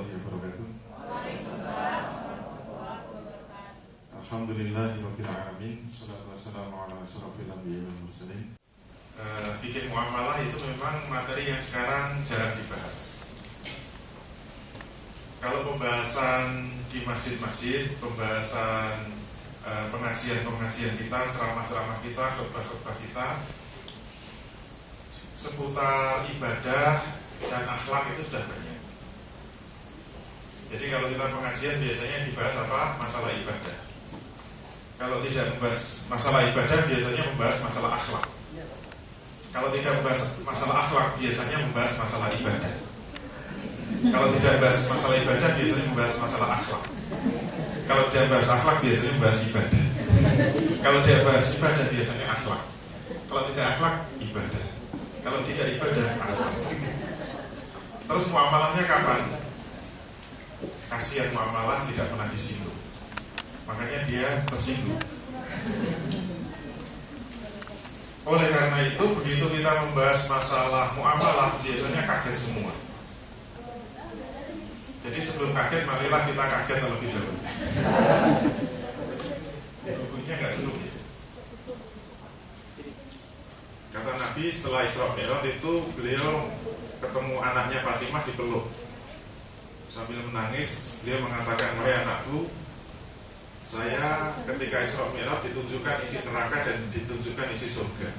warahmatullahi wabarakatuh. Alhamdulillahirabbil alamin. Wassalatu wassalamu ala asyrofil anbiya'i wal mursalin. Fikih muamalah itu memang materi yang sekarang jarang dibahas. Kalau pembahasan di masjid-masjid, pembahasan pengajian-pengajian kita, ceramah-ceramah kita, khutbah-khutbah kita seputar ibadah dan akhlak itu sudah banyak. Jadi kalau kita pengajian biasanya dibahas apa? Masalah ibadah. Kalau tidak membahas masalah ibadah biasanya membahas masalah akhlak. Kalau tidak membahas masalah akhlak biasanya membahas masalah ibadah. Kalau tidak membahas masalah ibadah biasanya membahas masalah akhlak. Kalau tidak membahas akhlak biasanya membahas ibadah. Kalau tidak membahas ibadah biasanya akhlak. Kalau tidak akhlak ibadah. Kalau tidak ibadah akhlak. Terus muamalahnya kapan? Kasihan muamalah tidak pernah disinggung. Makanya dia tersinggung. Oleh karena itu, begitu kita membahas masalah muamalah, biasanya kaget semua. Jadi sebelum kaget, marilah kita kaget terlebih dahulu. Bukunya nggak cukup ya. Kata Nabi setelah Isra Mi'raj itu beliau ketemu anaknya Fatimah dipeluk. Sambil menangis, beliau mengatakan, wahai anakku, saya ketika Isra Mi'raj ditunjukkan isi neraka dan ditunjukkan isi surga.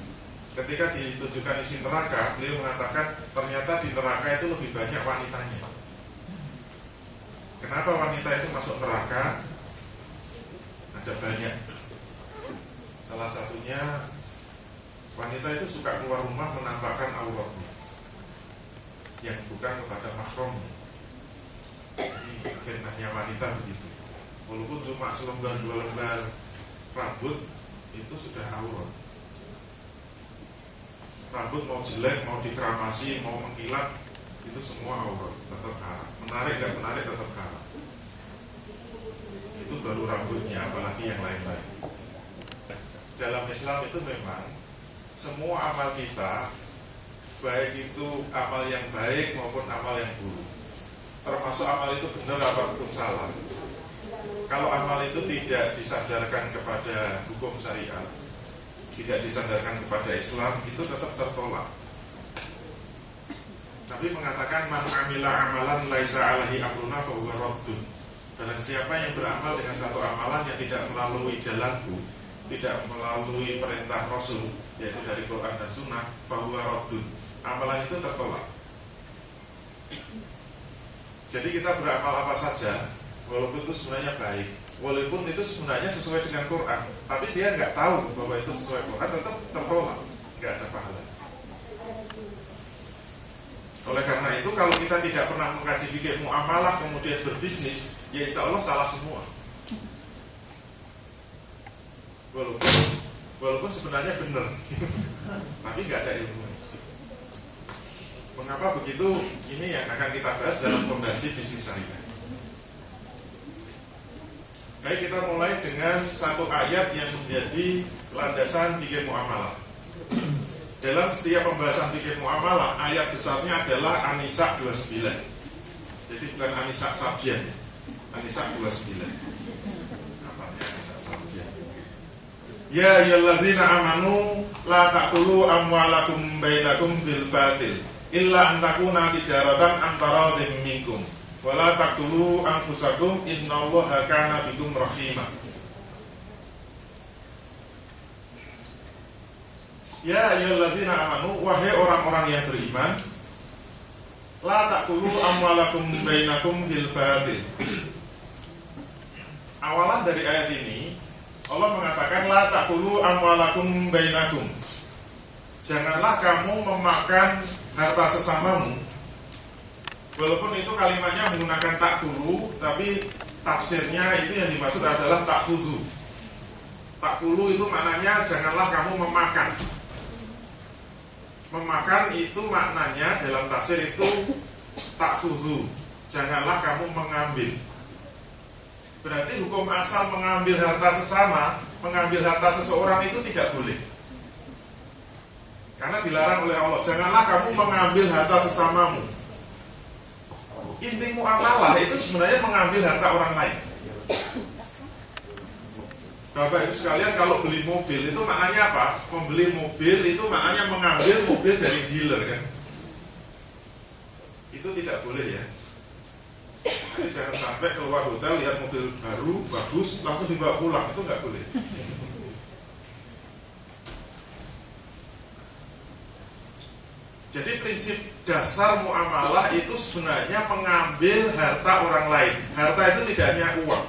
Ketika ditunjukkan isi neraka, beliau mengatakan ternyata di neraka itu lebih banyak wanitanya. Kenapa wanita itu masuk neraka? Ada banyak. Salah satunya wanita itu suka keluar rumah menampakkan auratnya yang bukan kepada mahramnya. Ini fitnahnya wanita begitu. Walaupun cuma selembar dua lembar rambut itu sudah aurat. Rambut mau jelek, mau dikeramasi, mau mengkilat, itu semua aurat, tetap haram. Menarik dan menarik tetap haram. Itu baru rambutnya, apalagi yang lain-lain. Dalam Islam itu memang semua amal kita, baik itu amal yang baik maupun amal yang buruk, termasuk amal itu benar ataupun salah. Kalau amal itu tidak disandarkan kepada hukum syariat, tidak disandarkan kepada Islam, itu tetap tertolak. Nabi mengatakan man amila amalan laisa alaihi amruna fa huwa raddun. Barang siapa yang beramal dengan satu amalan yang tidak melalui jalanku, tidak melalui perintah Rasul, yaitu dari Quran dan Sunnah, fa huwa raddun. Amalan itu tertolak. Jadi kita beramal apa saja, walaupun itu sebenarnya baik, walaupun itu sebenarnya sesuai dengan Quran, tapi dia nggak tahu bahwa itu sesuai Quran, tetap tertolak, nggak ada pahala. Oleh karena itu, kalau kita tidak pernah mengkaji fikih muamalah kemudian berbisnis, ya insya Allah salah semua. Walaupun sebenarnya benar, tapi nggak ada ilmu. Mengapa begitu? Ini yang akan kita bahas dalam fondasi bisnis syariah. Baik, kita mulai dengan satu ayat yang menjadi landasan fikih muamalah. Dalam setiap pembahasan fikih muamalah, ayat besarnya adalah An-Nisa 29. Jadi bukan An-Nisa Sabyan, An-Nisa 29. Apanya An-Nisa Sabyan? Ya ayyuhallazina amanu la taqulu amwalakum bainakum bil batil illa an takuna tijaratan antara minkum wala taqtulu anfusakum innallaha kana bikum rahima. Ya ayyuhallazina amanu, wahai orang-orang yang beriman, la taqtulu amwalakum bainakum bil batil. Awalan dari ayat ini Allah mengatakan la taqtulu amwalakum bainakum. Janganlah kamu memakan harta sesamamu. Walaupun itu kalimatnya menggunakan takulu, tapi tafsirnya itu yang dimaksud adalah takhudu. Takulu itu maknanya janganlah kamu memakan. Memakan itu maknanya dalam tafsir itu takhudu, janganlah kamu mengambil. Berarti hukum asal mengambil harta sesama, mengambil harta seseorang itu tidak boleh. Karena dilarang oleh Allah, janganlah kamu mengambil harta sesamamu. Inti muamalah itu sebenarnya mengambil harta orang lain. Bapak Ibu sekalian, kalau beli mobil itu maknanya apa? Membeli mobil itu maknanya mengambil mobil dari dealer kan? Itu tidak boleh ya. Jadi jangan sampai keluar hotel lihat mobil baru bagus langsung dibawa pulang, itu nggak boleh. Jadi prinsip dasar muamalah itu sebenarnya mengambil harta orang lain. Harta itu tidak hanya uang.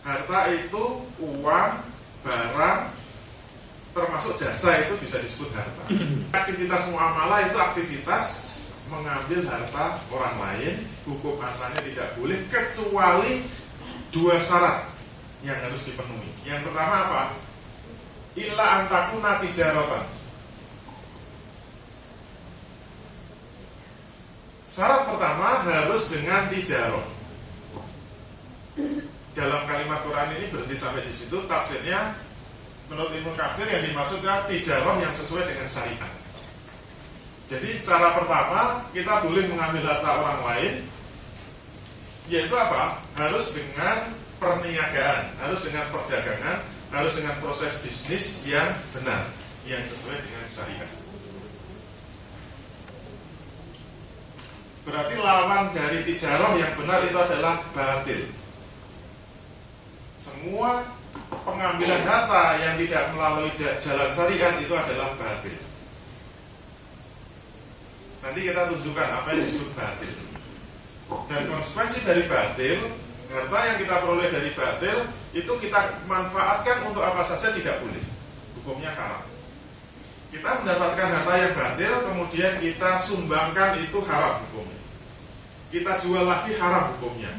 Harta itu uang, barang, termasuk jasa itu bisa disebut harta. Aktivitas muamalah itu aktivitas mengambil harta orang lain. Hukum asalnya tidak boleh kecuali dua syarat yang harus dipenuhi. Yang pertama apa? Illa antakuna tijaratan. Syarat pertama harus dengan tijarah. Dalam kalimat Quran ini berhenti sampai di situ. Tafsirnya menurut Ibnu Katsir yang dimaksudkan tijarah yang sesuai dengan syariat. Jadi cara pertama kita boleh mengambil harta orang lain, yaitu apa? Harus dengan perniagaan, harus dengan perdagangan, harus dengan proses bisnis yang benar, yang sesuai dengan syariat. Berarti lawan dari tijarah yang benar itu adalah batil. Semua pengambilan harta yang tidak melalui jalan syariat itu adalah batil. Nanti kita tunjukkan apa yang disebut batil. Dan konsekuensi dari batil, harta yang kita peroleh dari batil itu kita manfaatkan untuk apa saja tidak boleh. Hukumnya haram. Kita mendapatkan harta yang batil, kemudian kita sumbangkan, itu haram hukumnya. Kita jual lagi, haram hukumnya.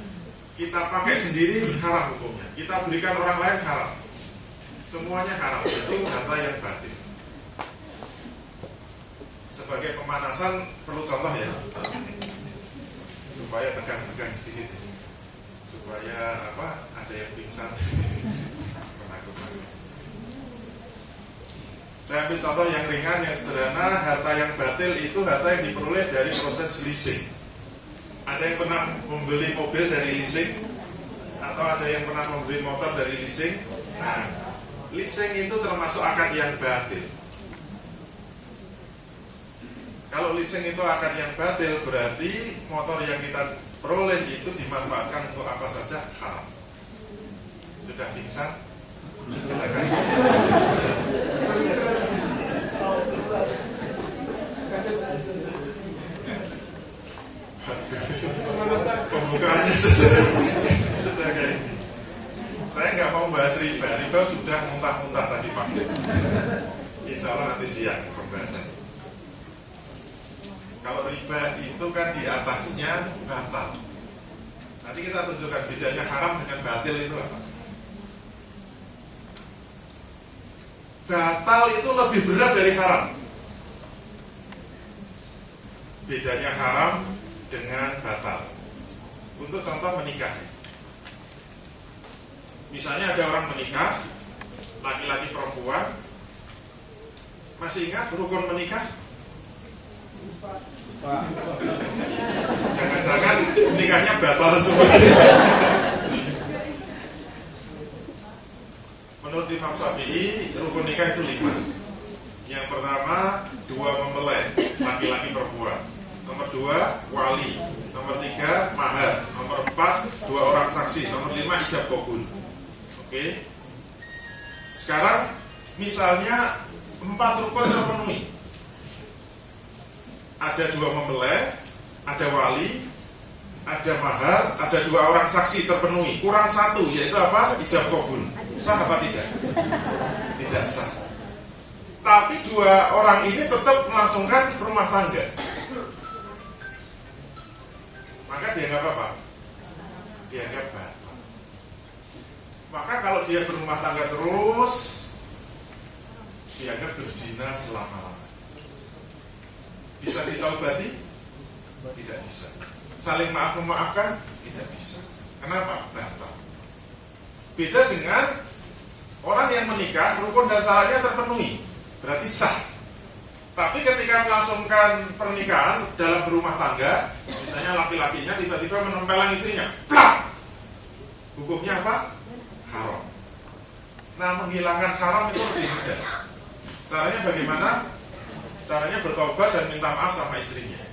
Kita pakai sendiri, haram hukumnya. Kita berikan orang lain, haram. Semuanya haram. Itu harta yang batil. Sebagai pemanasan perlu contoh ya, supaya tegang-tegang sedikit, supaya apa? Ada yang pingsan. Saya ambil contoh yang ringan, yang sederhana. Harta yang batil itu harta yang diperoleh dari proses leasing. Ada yang pernah membeli mobil dari leasing? Atau ada yang pernah membeli motor dari leasing? Nah, leasing itu termasuk akad yang batil. Kalau leasing itu akad yang batil, berarti motor yang kita peroleh itu dimanfaatkan untuk apa saja haram. Sudah pingsan? Silakan. Pembukaannya sudah kayak ini. Saya nggak mau bahas riba. Riba sudah muntah-muntah tadi Pak. Insya Allah nanti siang pembahasan. Kalau riba itu kan di atasnya batal. Nanti kita tunjukkan bedanya haram dengan batil itu apa. Batal itu lebih berat dari haram. Bedanya haram dengan batal. Untuk contoh menikah. Misalnya ada orang menikah, laki-laki perempuan. Masih ingat rukun menikah? Jangan-jangan nikahnya batal semua. Menurut Imam Syafi'i, rukun nikah itu 5. Yang pertama, 2 mempelai, laki-laki perempuan. Nomor 2, wali. Nomor 3, mahar. Nomor 4, 2 orang saksi. Nomor 5, ijab qabul. Oke. Sekarang misalnya 4 rukun terpenuhi. Ada 2 mempelai, ada wali, ada mahar, ada 2 orang saksi terpenuhi. Kurang 1, yaitu apa? Ijab qabul. Sah apa tidak? Tidak sah. Tapi 2 orang ini tetap melangsungkan rumah tangga. Maka dianggap apa? Dianggap batal. Maka kalau dia berumah tangga terus, dianggap berzina selama-lamanya. Bisa ditaubati? Tidak bisa. Saling maaf memaafkan? Tidak bisa. Kenapa? Batal. Beda dengan orang yang menikah, rukun dan syaratnya terpenuhi, berarti sah. Tapi ketika melangsungkan pernikahan dalam berumah tangga, misalnya Misalnya laki-lakinya tiba-tiba menempeleng istrinya, plak! Hukumnya apa? Haram. Nah, menghilangkan haram itu lebih mudah. Caranya bagaimana? Caranya bertobat dan minta maaf sama istrinya.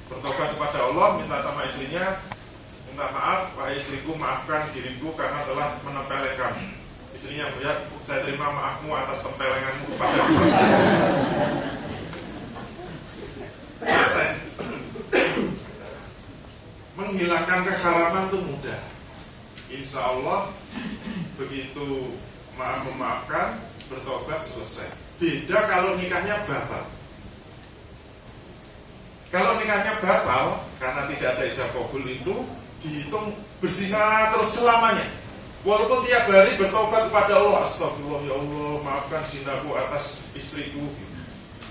Bertobat kepada Allah, minta sama istrinya, minta maaf, wahai istriku, maafkan diriku karena telah menempeleng kamu. Istrinya melihat, saya terima maafmu atas tempelenganmu kepadaku. Selesai. Menghilangkan keharaman itu mudah. Insya Allah begitu memaafkan, bertobat, selesai. Beda kalau nikahnya batal. Kalau nikahnya batal karena tidak ada ijab kabul itu dihitung berzina terus selamanya. Walaupun tiap hari bertobat kepada Allah, astagfirullah ya Allah, maafkan zinaku atas istriku.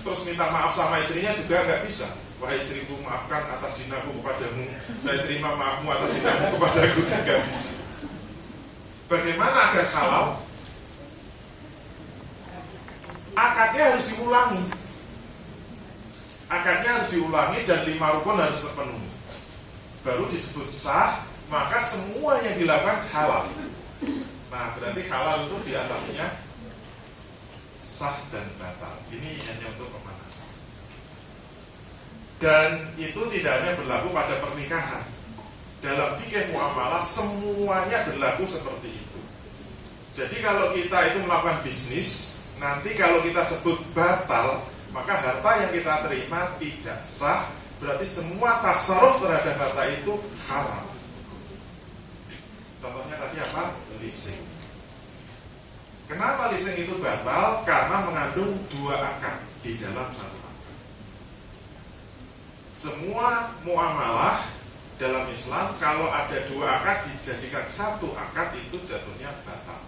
Terus minta maaf sama istrinya juga nggak bisa. Wahai istriku, maafkan atas zinaku kepadamu. Saya terima maafmu atas zinaku kepadaku, nggak bisa. Bagaimana agar halal? Akadnya harus diulangi. Akadnya harus diulangi dan 5 rukun harus terpenuhi. Baru disebut sah, maka semua yang dilakukan halal. Nah, berarti halal itu di atasnya sah dan batal. Ini hanya untuk pemanasan. Dan itu tidak hanya berlaku pada pernikahan. Dalam fikih muamalah semuanya berlaku seperti itu. Jadi kalau kita itu melakukan bisnis, nanti kalau kita sebut batal, maka harta yang kita terima tidak sah. Berarti semua tasarruf terhadap harta itu haram. Contohnya tadi apa? Leasing. Kenapa leasing itu batal? Karena mengandung 2 akad di dalam satu akad. Semua muamalah dalam Islam kalau ada 2 akad dijadikan satu akad itu jatuhnya batal.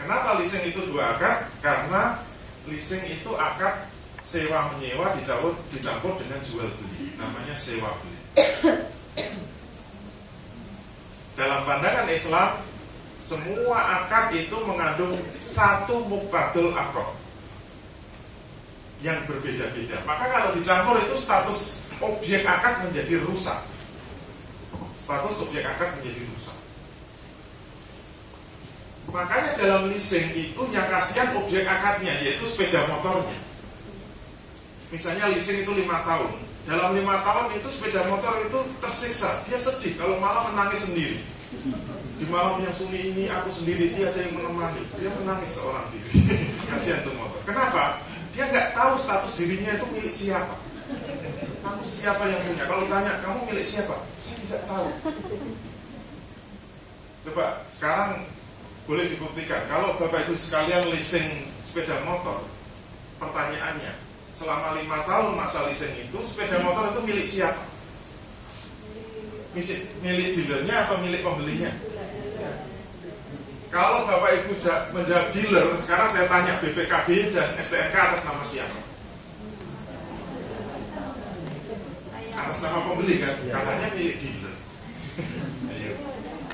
Kenapa leasing itu 2 akad? Karena leasing itu akad sewa menyewa dicampur dengan jual beli, namanya sewa beli. Dalam pandangan Islam, semua akad itu mengandung satu muqtadul aqd yang berbeda-beda. Maka kalau dicampur itu status objek akad menjadi rusak. Status objek akad menjadi rusak. Makanya dalam leasing itu yang kasihan objek akadnya, yaitu sepeda motornya. Misalnya leasing itu 5 tahun. Dalam 5 tahun itu sepeda motor itu tersiksa. Dia sedih kalau malam menangis sendiri. Di malam yang sunyi ini aku sendiri, dia ada yang menemani. Dia menangis seorang diri. Kasihan tuh motor. Kenapa? Dia nggak tahu status dirinya itu milik siapa. Kamu siapa yang punya? Kalau tanya, kamu milik siapa? Saya tidak tahu. Coba sekarang boleh dibuktikan. Kalau Bapak Ibu sekalian leasing sepeda motor, pertanyaannya, selama 5 tahun masa leasing itu, sepeda motor itu milik siapa? Milik dealernya atau milik pembelinya? Kalau Bapak Ibu menjadi dealer, sekarang saya tanya BPKB dan STNK atas nama siapa? Atas nama pembeli kan? Katanya milik dealer. Ayo,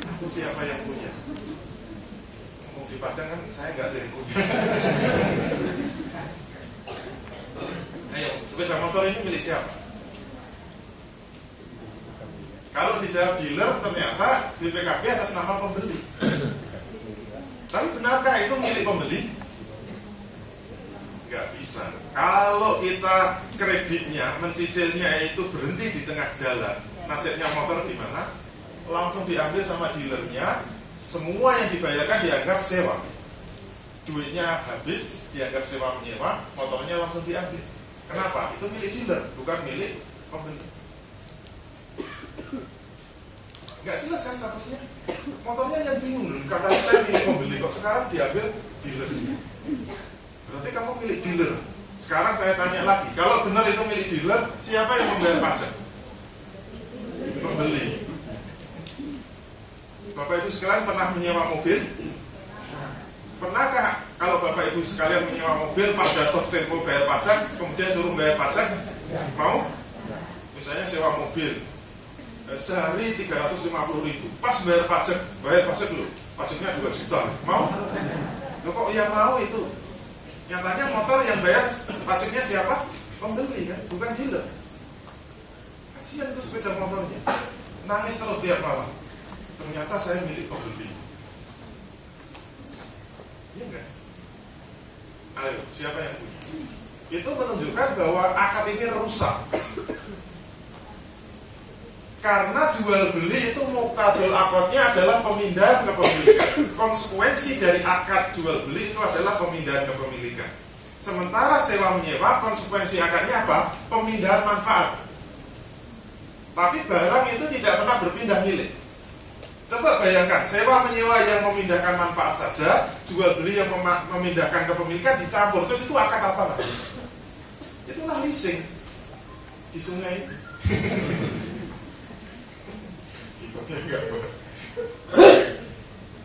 aku siapa yang punya? Mau di Padang kan saya nggak ada yang punya. Ayo, sepeda motor ini milik siapa? Kalau dijawab dealer, ternyata BPKB atas nama pembeli. Tapi benarkah itu milik pembeli? Nggak bisa. Kalau kita kreditnya, mencicilnya itu berhenti di tengah jalan, nasibnya motor gimana? Langsung diambil sama dealernya, semua yang dibayarkan dianggap sewa. Duitnya habis, dianggap sewa menyewa, motornya langsung diambil. Kenapa? Itu milik dealer, bukan milik pembeli. Nggak jelas kan statusnya? Motornya yang bingung. Katanya saya milik pembeli, kok sekarang diambil dealer. Berarti kamu milik dealer. Sekarang saya tanya lagi, kalau benar itu milik dealer, siapa yang membayar pajak? Pembeli. Bapak Ibu sekalian pernah menyewa mobil? Pernahkah kalau Bapak Ibu sekalian menyewa mobil, pas jatuh tempo bayar pajak, kemudian suruh bayar pajak? Mau? Misalnya sewa mobil sehari 350.000, pas bayar pajak dulu, pajaknya 2 juta. Mau? Loh, kok yang mau itu? Nyatanya motor yang bayar pajaknya siapa? Pembeli kan, bukan dealer. Kasihan tuh sepeda motornya, nangis terus tiap malam. Ternyata saya milik pembeli. Iya enggak? Ayo, siapa yang punya? Itu menunjukkan bahwa akad ini rusak. Karena jual beli itu muqtadul akadnya adalah pemindahan kepemilikan. Konsekuensi dari akad jual beli itu adalah pemindahan kepemilikan. Sementara sewa menyewa, konsekuensi akadnya apa? Pemindahan manfaat. Tapi barang itu tidak pernah berpindah milik. Coba bayangkan, sewa menyewa yang memindahkan manfaat saja, jual beli yang memindahkan kepemilikan dicampur, terus itu akad apa lagi? Itulah leasing di sungai itu.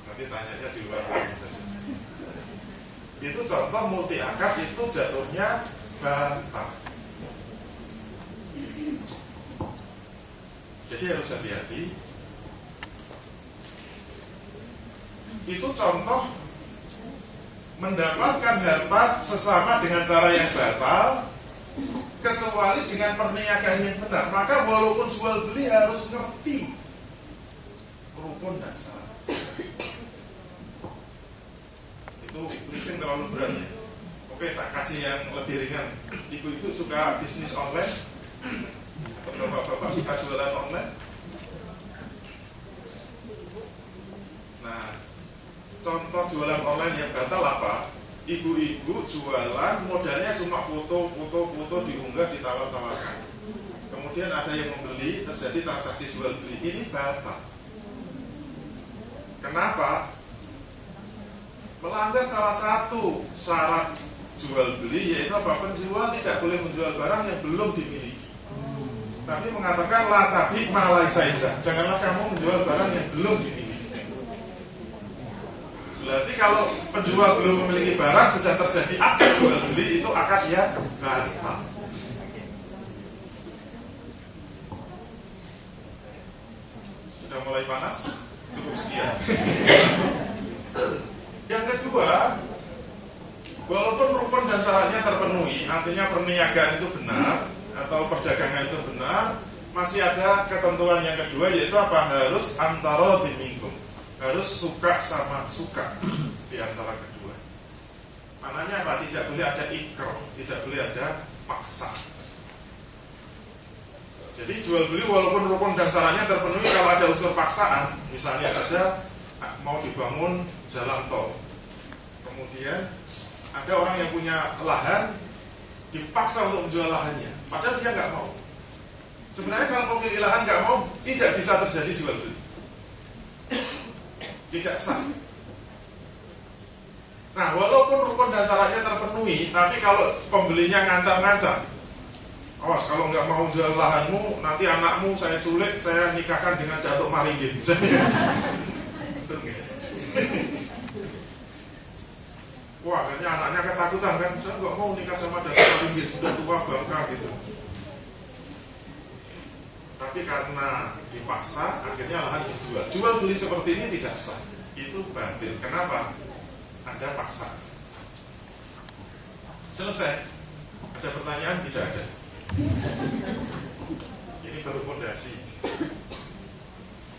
Nanti tanyanya di luar. Itu contoh multi akad itu jatuhnya bantah. Jadi harus hati-hati. Itu contoh mendapatkan harta sesama dengan cara yang batal, kecuali dengan perniagaan yang benar. Maka walaupun jual beli harus ngerti rukun dan syarat. Itu leasing terlalu berat ya. Oke, tak kasih yang lebih ringan. Ibu-ibu suka bisnis online, atau bapak-bapak suka jualan online. Nah, contoh jualan online yang batal apa? Ibu-ibu jualan modalnya cuma foto diunggah, ditawar-tawarkan. Kemudian ada yang membeli, terjadi transaksi jual beli. Ini batal. Kenapa? Melanggar salah satu syarat jual beli, yaitu apa? Penjual tidak boleh menjual barang yang belum dimiliki. Tapi mengatakan la tabi ma laisa indah. Janganlah kamu menjual barang yang belum dimiliki. Berarti kalau penjual belum memiliki barang, sudah terjadi akad jual beli, itu akad yang batal. Sudah mulai panas? Cukup sekian. Yang kedua, walaupun rukun dan syaratnya terpenuhi, artinya perniagaan itu benar atau perdagangan itu benar, masih ada ketentuan yang kedua, yaitu apa? Harus antara dimingkum, harus suka sama suka di antara kedua. Maknanya apa? Tidak boleh ada ikrar, tidak boleh ada paksa. Jadi jual beli walaupun rukun dan syaratnya terpenuhi, kalau ada unsur paksaan, misalnya saja mau dibangun jalan tol, kemudian ada orang yang punya lahan dipaksa untuk menjual lahannya, padahal dia nggak mau. Sebenarnya kalau pemilik lahan nggak mau, tidak bisa terjadi jual beli, tidak sah. Nah, walaupun rukun dan syaratnya terpenuhi, tapi kalau pembelinya ngancam-ngancam, awas kalau nggak mau jual lahanmu, nanti anakmu saya culik, saya nikahkan dengan Datuk Maringgin. Wah, akhirnya anaknya ketakutan kan, saya nggak mau nikah sama Datuk Maringgin, sudah tua bangka gitu. Tapi karena dipaksa, akhirnya lahan dijual. Jual beli seperti ini tidak sah, itu batil. Kenapa? Ada paksa. Selesai. Ada pertanyaan? Tidak ada. Ini baru fondasi.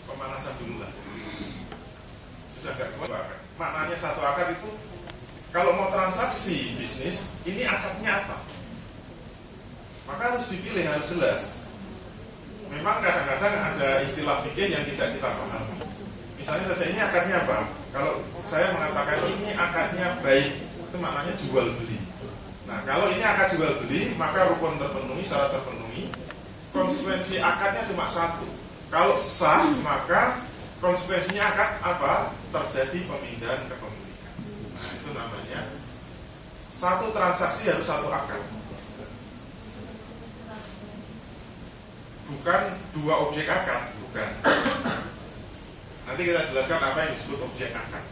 Pemanasan dulu lah. Sudah gak kuat akad. Maknanya satu akad itu, kalau mau transaksi bisnis, ini akadnya apa? Maka harus dipilih, harus jelas. Memang kadang-kadang ada istilah fikih yang tidak kita pahami. Misalnya saja ini akadnya apa? Kalau saya mengatakan ini akadnya baik, itu maknanya jual beli. Nah, kalau ini akad jual beli, maka rukun terpenuhi, syarat terpenuhi. Konsekuensi akadnya cuma satu. Kalau sah, maka konsekuensinya akad apa? Terjadi pemindahan kepemilikan. Nah, itu namanya satu transaksi harus satu akad. Bukan dua objek akad, bukan. Nanti kita jelaskan apa yang disebut objek akad.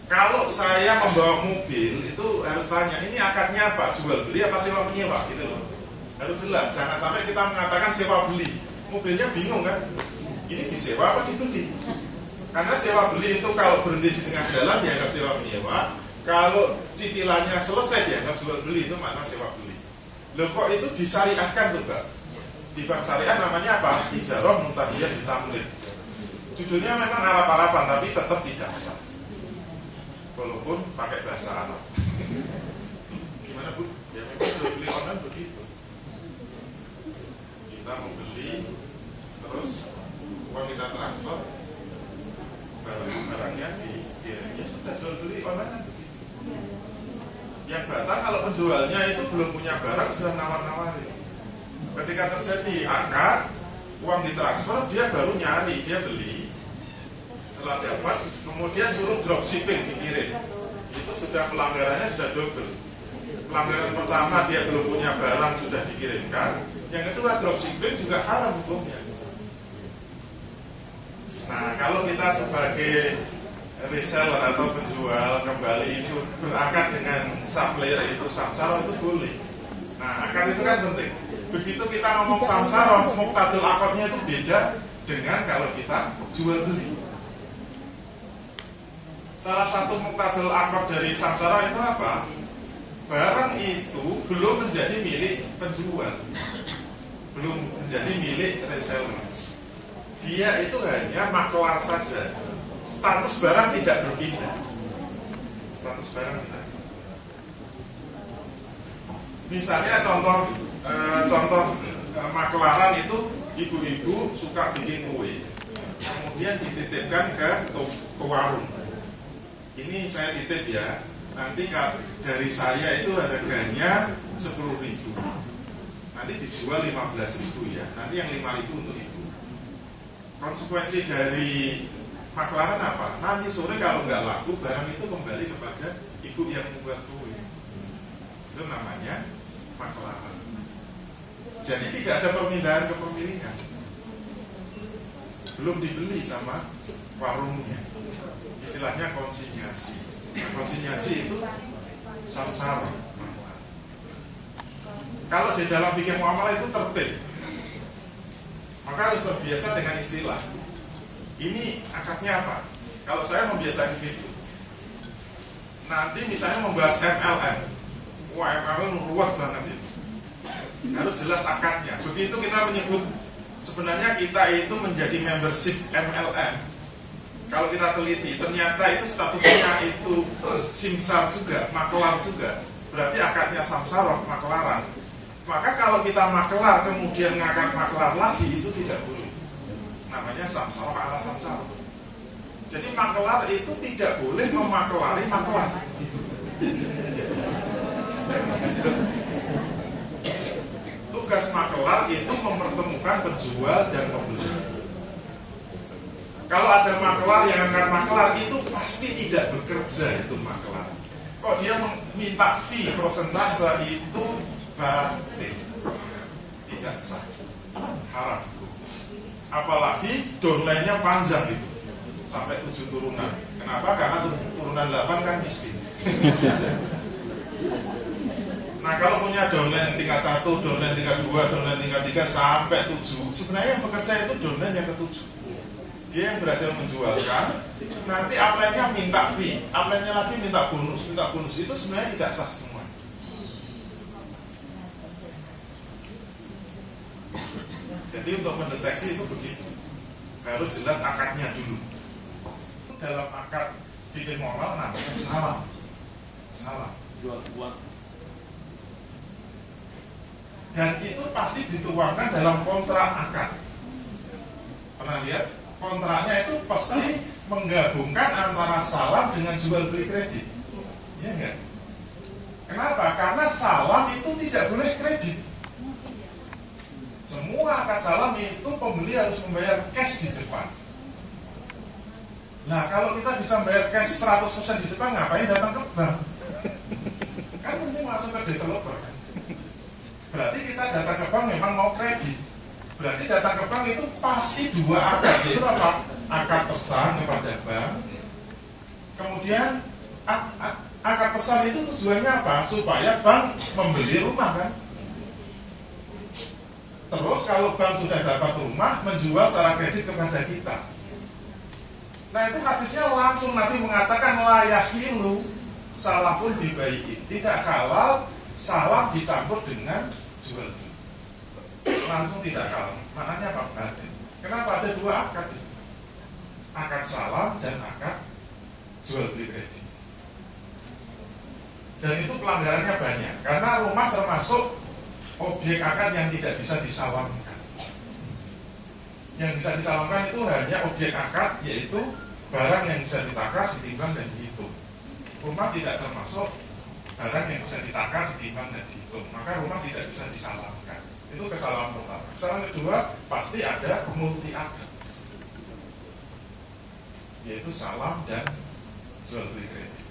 Kalau saya membawa mobil, itu harus tanya, ini akadnya apa? Jual beli apa sewa menyewa? Gitu loh. Harus jelas, jangan sampai kita mengatakan sewa beli. Mobilnya bingung kan? Ini disewa apa dibeli? Karena sewa beli itu kalau berhenti di tengah jalan dianggap sewa menyewa. Kalau cicilannya selesai dianggap jual beli, itu makna sewa beli. Loh kok itu disyariatkan coba? Di bank syariah namanya apa? Ijarah Muntahiyah Bitamlik. Judulnya memang Arab-Araban tapi tetap tidak sah. Walaupun pakai bahasa Arab. Gimana Bu? Ya memang sudah beli online begitu. Kita mau beli, terus uang kita transfer, barangnya ya sudah jual beli online kan begitu. Yang batal kalau penjualnya itu belum punya barang sudah nawar-nawari. Ketika terjadi akad, uang ditransfer, dia baru nyari, dia beli. Setelah dapat, kemudian suruh dropshipping dikirim. Itu sudah pelanggarannya sudah double. Pelanggaran pertama dia belum punya barang sudah dikirimkan. Yang kedua dropshipping juga haram hukumnya. Nah kalau kita sebagai reseller atau penjual kembali itu berakad dengan supplier itu samsara itu boleh. Nah akad itu kan penting. Begitu kita ngomong samsara, muqtadul akadnya itu beda dengan kalau kita jual beli. Salah satu muqtadul akad dari samsara itu apa? Barang itu belum menjadi milik penjual, belum menjadi milik reseller. Dia itu hanya maklar saja. Status barang tidak berpindah. Status barang tidak. Misalnya contoh maklaran itu ibu-ibu suka bikin kue, kemudian dititipkan ke warung. Ini saya titip ya. Nanti dari saya itu harganya 10.000. Nanti dijual 15.000 ya. Nanti yang 5.000 untuk ibu. Konsekuensi dari maklaran apa? Nanti sore kalau nggak laku barang itu kembali kepada ibu yang membuat kue. Itu namanya maklaran. Jadi tidak ada pemindahan kepemilikan. Belum dibeli sama warungnya. Istilahnya konsinyasi. Konsinyasi itu samsara. Kalau di dalam fikih muamalah itu tertib, maka harus terbiasa dengan istilah. Ini akadnya apa? Kalau saya membiasakan gitu, nanti misalnya membahas MLM, wah MLM ruwet banget itu. Harus jelas akadnya. Begitu kita menyebut sebenarnya kita itu menjadi membership MLM. Kalau kita teliti, ternyata itu statusnya itu simsar juga, maklar juga. Berarti akadnya samsara, maklaran. Maka kalau kita maklar kemudian ngangkat maklar lagi itu tidak boleh. Namanya samsara ala samsara. Jadi maklar itu tidak boleh memaklari maklar. Tugas maklar itu mempertemukan penjual dan pembeli. Kalau ada maklar yang angkat maklar itu pasti tidak bekerja itu maklar. Kok dia minta fee persentase itu batil, tidak sah, haram. Apalagi downline-nya panjang itu sampai 7 turunan. Kenapa? Karena turunan 8 kan miskin. Nah kalau punya downline tingkat 1, downline tingkat 2, downline tingkat 3 sampai 7, sebenarnya yang bekerja itu downline yang ke-7. Dia yang berhasil menjualkan, nanti upline-nya minta fee, upline-nya lagi minta bonus, itu sebenarnya tidak sah semua. Jadi untuk mendeteksi itu begitu, harus jelas akadnya dulu. Dalam akad fikih muamalah namanya salam, jual buat. Dan itu pasti dituangkan dalam kontrak akad. Pernah lihat? Kontraknya itu pasti menggabungkan antara salam dengan jual beli kredit. Iya enggak? Kenapa? Karena salam itu tidak boleh kredit. Semua akad salam itu pembeli harus membayar cash di depan. Nah kalau kita bisa bayar cash 100% di depan, ngapain datang ke bank? Kan mending langsung ke developer kan? Berarti kita datang ke bank memang mau kredit. Berarti datang ke bank itu pasti 2 akad. Itu apa? Akad pesan kepada bank. Kemudian akad pesan itu tujuannya apa? Supaya bank membeli rumah kan. Terus kalau bank sudah dapat rumah, menjual secara kredit kepada kita. Nah itu hadisnya langsung Nabi mengatakan la yahilu salafun bibai'in. Tidak halal salam dicampur dengan jual beli. Langsung tidak kalah. Maknanya apa? Batin. Kenapa ada dua akad itu? Akad salam dan akad jual beli kredit. Dan itu pelanggarannya banyak. Karena rumah termasuk objek akad yang tidak bisa disalamkan. Yang bisa disalamkan itu hanya objek akad, yaitu barang yang bisa ditakar, ditimbang, dan dihitung. Rumah tidak termasuk barang yang bisa ditakar, ditimbang, dan dihitung. Maka rumah tidak bisa disalamkan. Itu kesalahan pertama. Kesalahan kedua, pasti ada multi akad, yaitu salam dan jual beli kredit.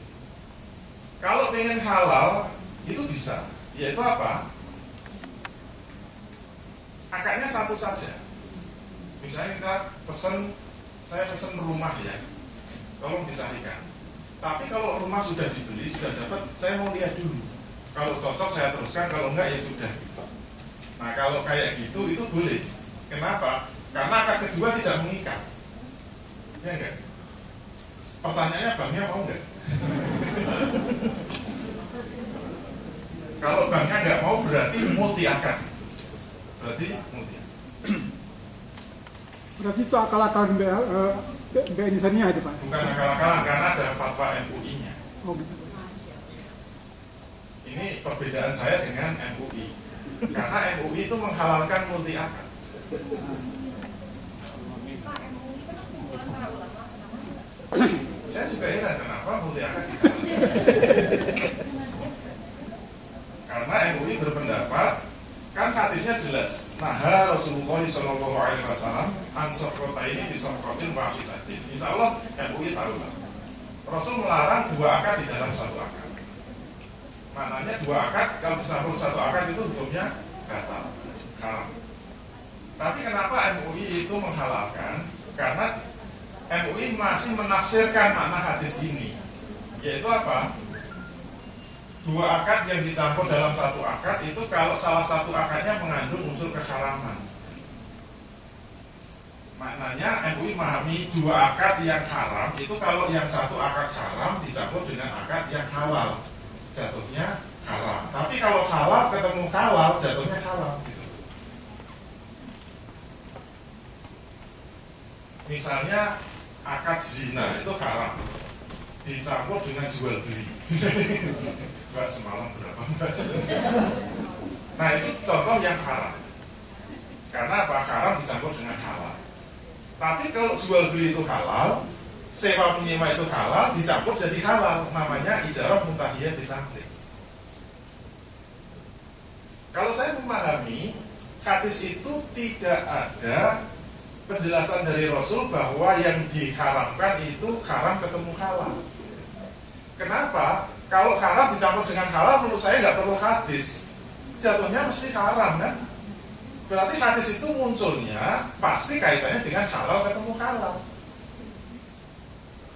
Kalau pengen halal, itu bisa. Yaitu apa? Akadnya satu saja. Misalnya kita saya pesen rumah ya, tolong dicarikan. Tapi kalau rumah sudah dibeli, sudah dapat, saya mau lihat dulu. Kalau cocok saya teruskan, kalau enggak ya sudah. Nah kalau kayak gitu itu boleh. Kenapa? Karena akad kedua tidak mengikat. Ya enggak? Pertanyaannya banknya mau enggak? Kalau banknya enggak mau berarti multi akad. Berarti multi. Berarti itu akal-akalan BNI Syariah itu Pak? Bukan akal-akalan karena ada fatwa MUI-nya. Oh gitu. Ini perbedaan saya dengan MUI. Karena MUI itu menghalalkan multi akad. Saya juga heran kenapa multi akad dihalalkan. Karena MUI berpendapat, kan hadisnya jelas. Nah, Rasulullah SAW ansor kota ini disongkotin wafidatin. Insya Allah MUI tahu lah. Rasul melarang dua akad di dalam satu akad. Maknanya dua akad kalau dicampur satu akad itu hukumnya batal, haram. Tapi kenapa MUI itu menghalalkan? Karena MUI masih menafsirkan makna hadis ini, yaitu apa? Dua akad yang dicampur dalam satu akad itu kalau salah satu akadnya mengandung unsur keharaman. Maknanya MUI memahami dua akad yang haram itu kalau yang satu akad haram dicampur dengan akad yang halal, jatuhnya halal. Tapi kalau halal ketemu halal, jatuhnya halal gitu. Misalnya akad zina itu haram, dicampur dengan jual beli. Mbak semalam berapa? Nah itu contoh yang haram. Karena apa? Haram dicampur dengan halal. Tapi kalau jual beli itu halal, sewa menyewa itu halal, dicampur jadi halal. Namanya ijarah muntahiyah ditamlik. Kalau saya memahami, hadis itu tidak ada penjelasan dari Rasul bahwa yang diharamkan itu haram ketemu halal. Kenapa? Kalau haram dicampur dengan halal, menurut saya nggak perlu hadis. Jatuhnya mesti haram kan? Berarti hadis itu munculnya pasti kaitannya dengan halal ketemu halal.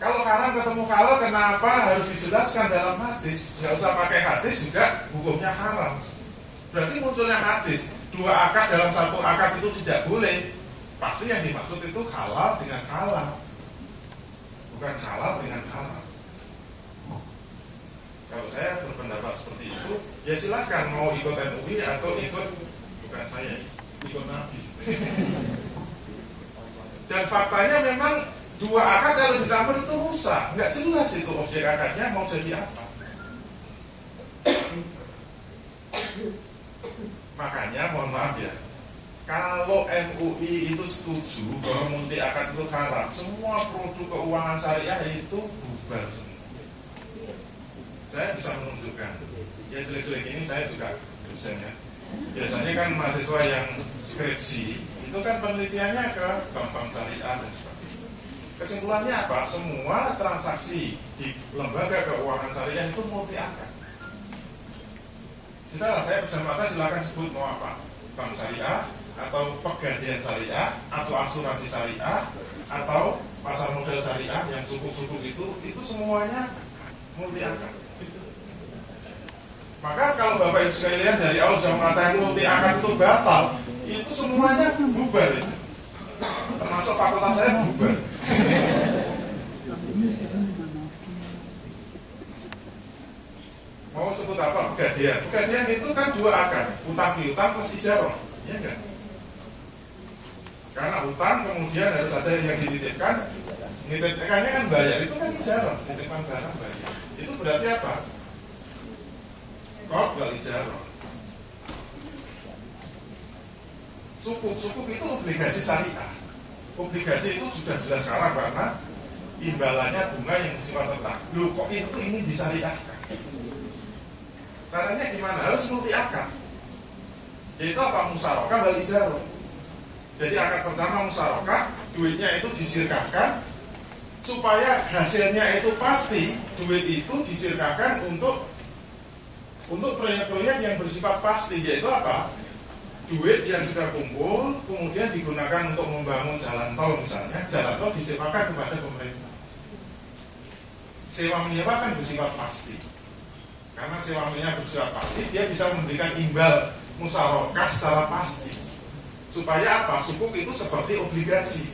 Kalau haram ketemu halal, kenapa harus dijelaskan dalam hadis? Nggak usah pakai hadis juga hukumnya haram. Berarti munculnya hadis, dua akad dalam satu akad itu tidak boleh. Pasti yang dimaksud itu halal dengan halal, bukan halal dengan haram. Kalau saya berpendapat seperti itu, ya silahkan mau ikut MUI atau ikut, bukan saya, ikut Nabi. Dan faktanya memang dua akad kalau dicampur itu rusak, nggak jelas itu objek akadnya mau jadi apa. Makanya mohon maaf ya, kalau MUI itu setuju bahwa multi akad itu haram, semua produk keuangan syariah itu bubar semua. Saya bisa menunjukkan, ya jelek-jelek ini saya juga dosen ya. Biasanya kan mahasiswa yang skripsi itu kan penelitiannya ke bank syariah dan sebagainya. Kesimpulannya apa? Semua transaksi di lembaga keuangan syariah itu multi akad. Sudahlah, saya berkesempatan silakan sebut mau apa, bank syariah atau pegadaian syariah atau asuransi syariah atau pasar modal syariah yang sukuk-sukuk itu semuanya multi akad. Maka kalau Bapak Ibu sekalian dari awal sudah mengatakan multi akad itu batal, itu semuanya bubar itu. Termasuk fakultas saya bubar. Mau sebut apa? Pegadaian. Pegadaian itu kan dua akar, utang piutang plus ijarah, ya enggak? Karena utang kemudian harus ada yang dititipkan, nitipkannya kan bayar, itu kan ijarah, titipkan barang bayar. Itu berarti apa? Qard wal ijarah. Sukuk itu obligasi syariah. Obligasi itu sudah jelas sekarang karena imbalannya bunga yang bersifat tetap. Loh kok itu ini disyariahkan? Caranya gimana? Harus multi akad. Yaitu apa? Musyarakah wal ijarah. Jadi akad pertama musyarakah, duitnya itu disirkahkan supaya hasilnya itu pasti. Duit itu disirkahkan untuk proyek-proyek yang bersifat pasti, yaitu apa? Duit yang sudah kumpul kemudian digunakan untuk membangun jalan tol misalnya, jalan tol disewakan kepada pemerintah. Sewa menyewa kan bersifat pasti. Karena sewa menyewa bersifat pasti, dia bisa memberikan imbal musyarakah secara pasti. Supaya apa? Sukuk itu seperti obligasi.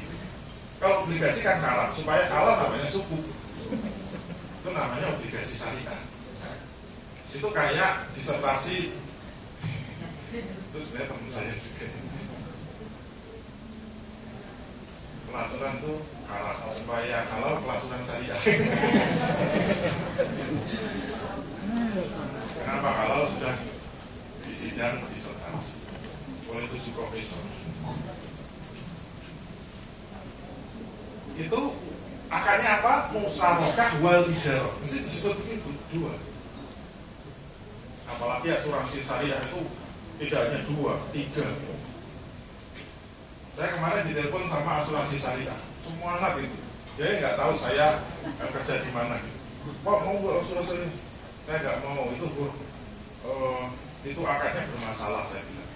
Kalau obligasi kan halal, supaya halal namanya sukuk. Itu namanya obligasi syariah. Itu kayak disertasi. Terus sebenarnya teman saya juga. Pelaturan itu halal, supaya halal pelaturan syariah. Kenapa halal sudah disidang disertasi oleh 7 profesor. Itu akarnya apa? Musyarakah wal ijarah. Mesti disebut begitu, dua. Apalagi asuransi syariah itu tidak hanya 2, 3. Saya kemarin ditelepon sama asuransi syariah, semua anak itu. Dia nggak tahu saya kerja di mana gitu. Pak mau buat asuransi? Saya nggak mau, itu akadnya bermasalah, saya bilang.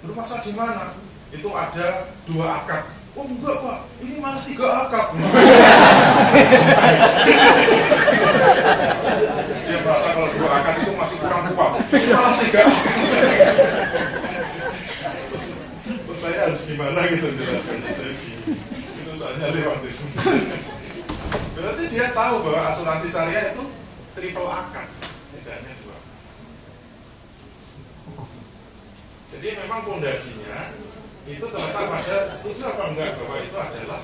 Bermasalah di mana? Itu ada 2 akad. Oh enggak Pak, ini malah 3 akad. Dia merasa kalau 2 akad itu masih kurang kuat. Ini malah 3 akad. Terus saya harus gimana gitu jelaskannya. Saya itu saja lewat itu. Berarti dia tahu bahwa asuransi syariah itu triple akad, tidak hanya 2. Jadi memang fondasinya itu terletak pada setuju apa enggak bahwa itu adalah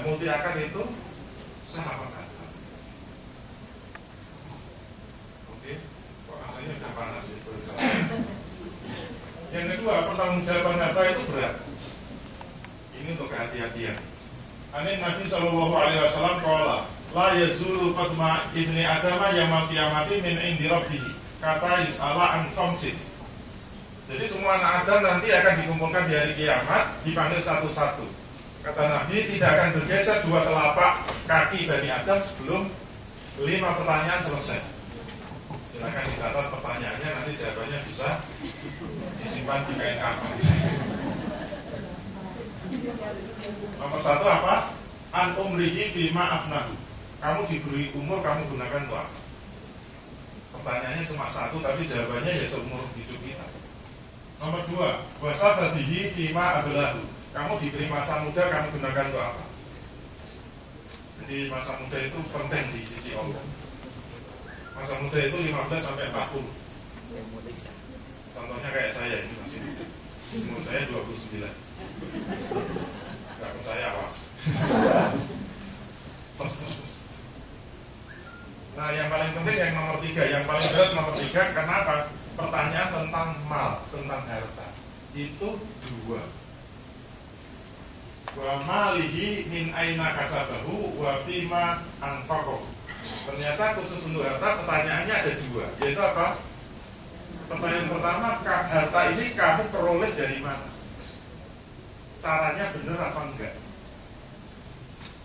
multi akad itu sah apa enggak. Oke, kok rasanya udah panas itu. Yang kedua, pertanggungjawaban data itu berat. Ini untuk kehati-hatian. Nabi Shallallahu Alaihi Wasallam qala la yazulu fatma ibni adama yaumil qiyamati min indi rabbih kata yus'ala an khamsin. Jadi semua anak Adam nanti akan dikumpulkan di hari kiamat, dipanggil satu-satu. Kata Nabi, tidak akan bergeser 2 telapak kaki Bani Adam sebelum 5 pertanyaan selesai. Silakan dicatat pertanyaannya, nanti jawabannya bisa disimpan di kain kafan. Nomor 1 apa? An umrihi fima afnahu. Kamu diberi umur, kamu gunakan untuk apa? Pertanyaannya cuma 1, tapi jawabannya ya seumur hidup kita. Nomor 2, wasa babihi fima abelahu. Kamu diberi masa muda, kamu gunakan untuk apa? Jadi masa muda itu penting di sisi Allah. Masa muda itu 15 sampai 40. Contohnya kayak saya ini masih muda. Umur saya 29. Gak percaya, awas. Nah yang paling penting yang nomor 3. Yang paling berat nomor 3. Kenapa? Pertanyaan tentang mal, tentang harta. Itu 2. Wa malihi min aina kasabahu wa fima anfaqahu. Ternyata khusus untuk harta pertanyaannya ada 2. Yaitu apa? Pertanyaan pertama, harta ini kamu peroleh dari mana? Caranya benar apa enggak?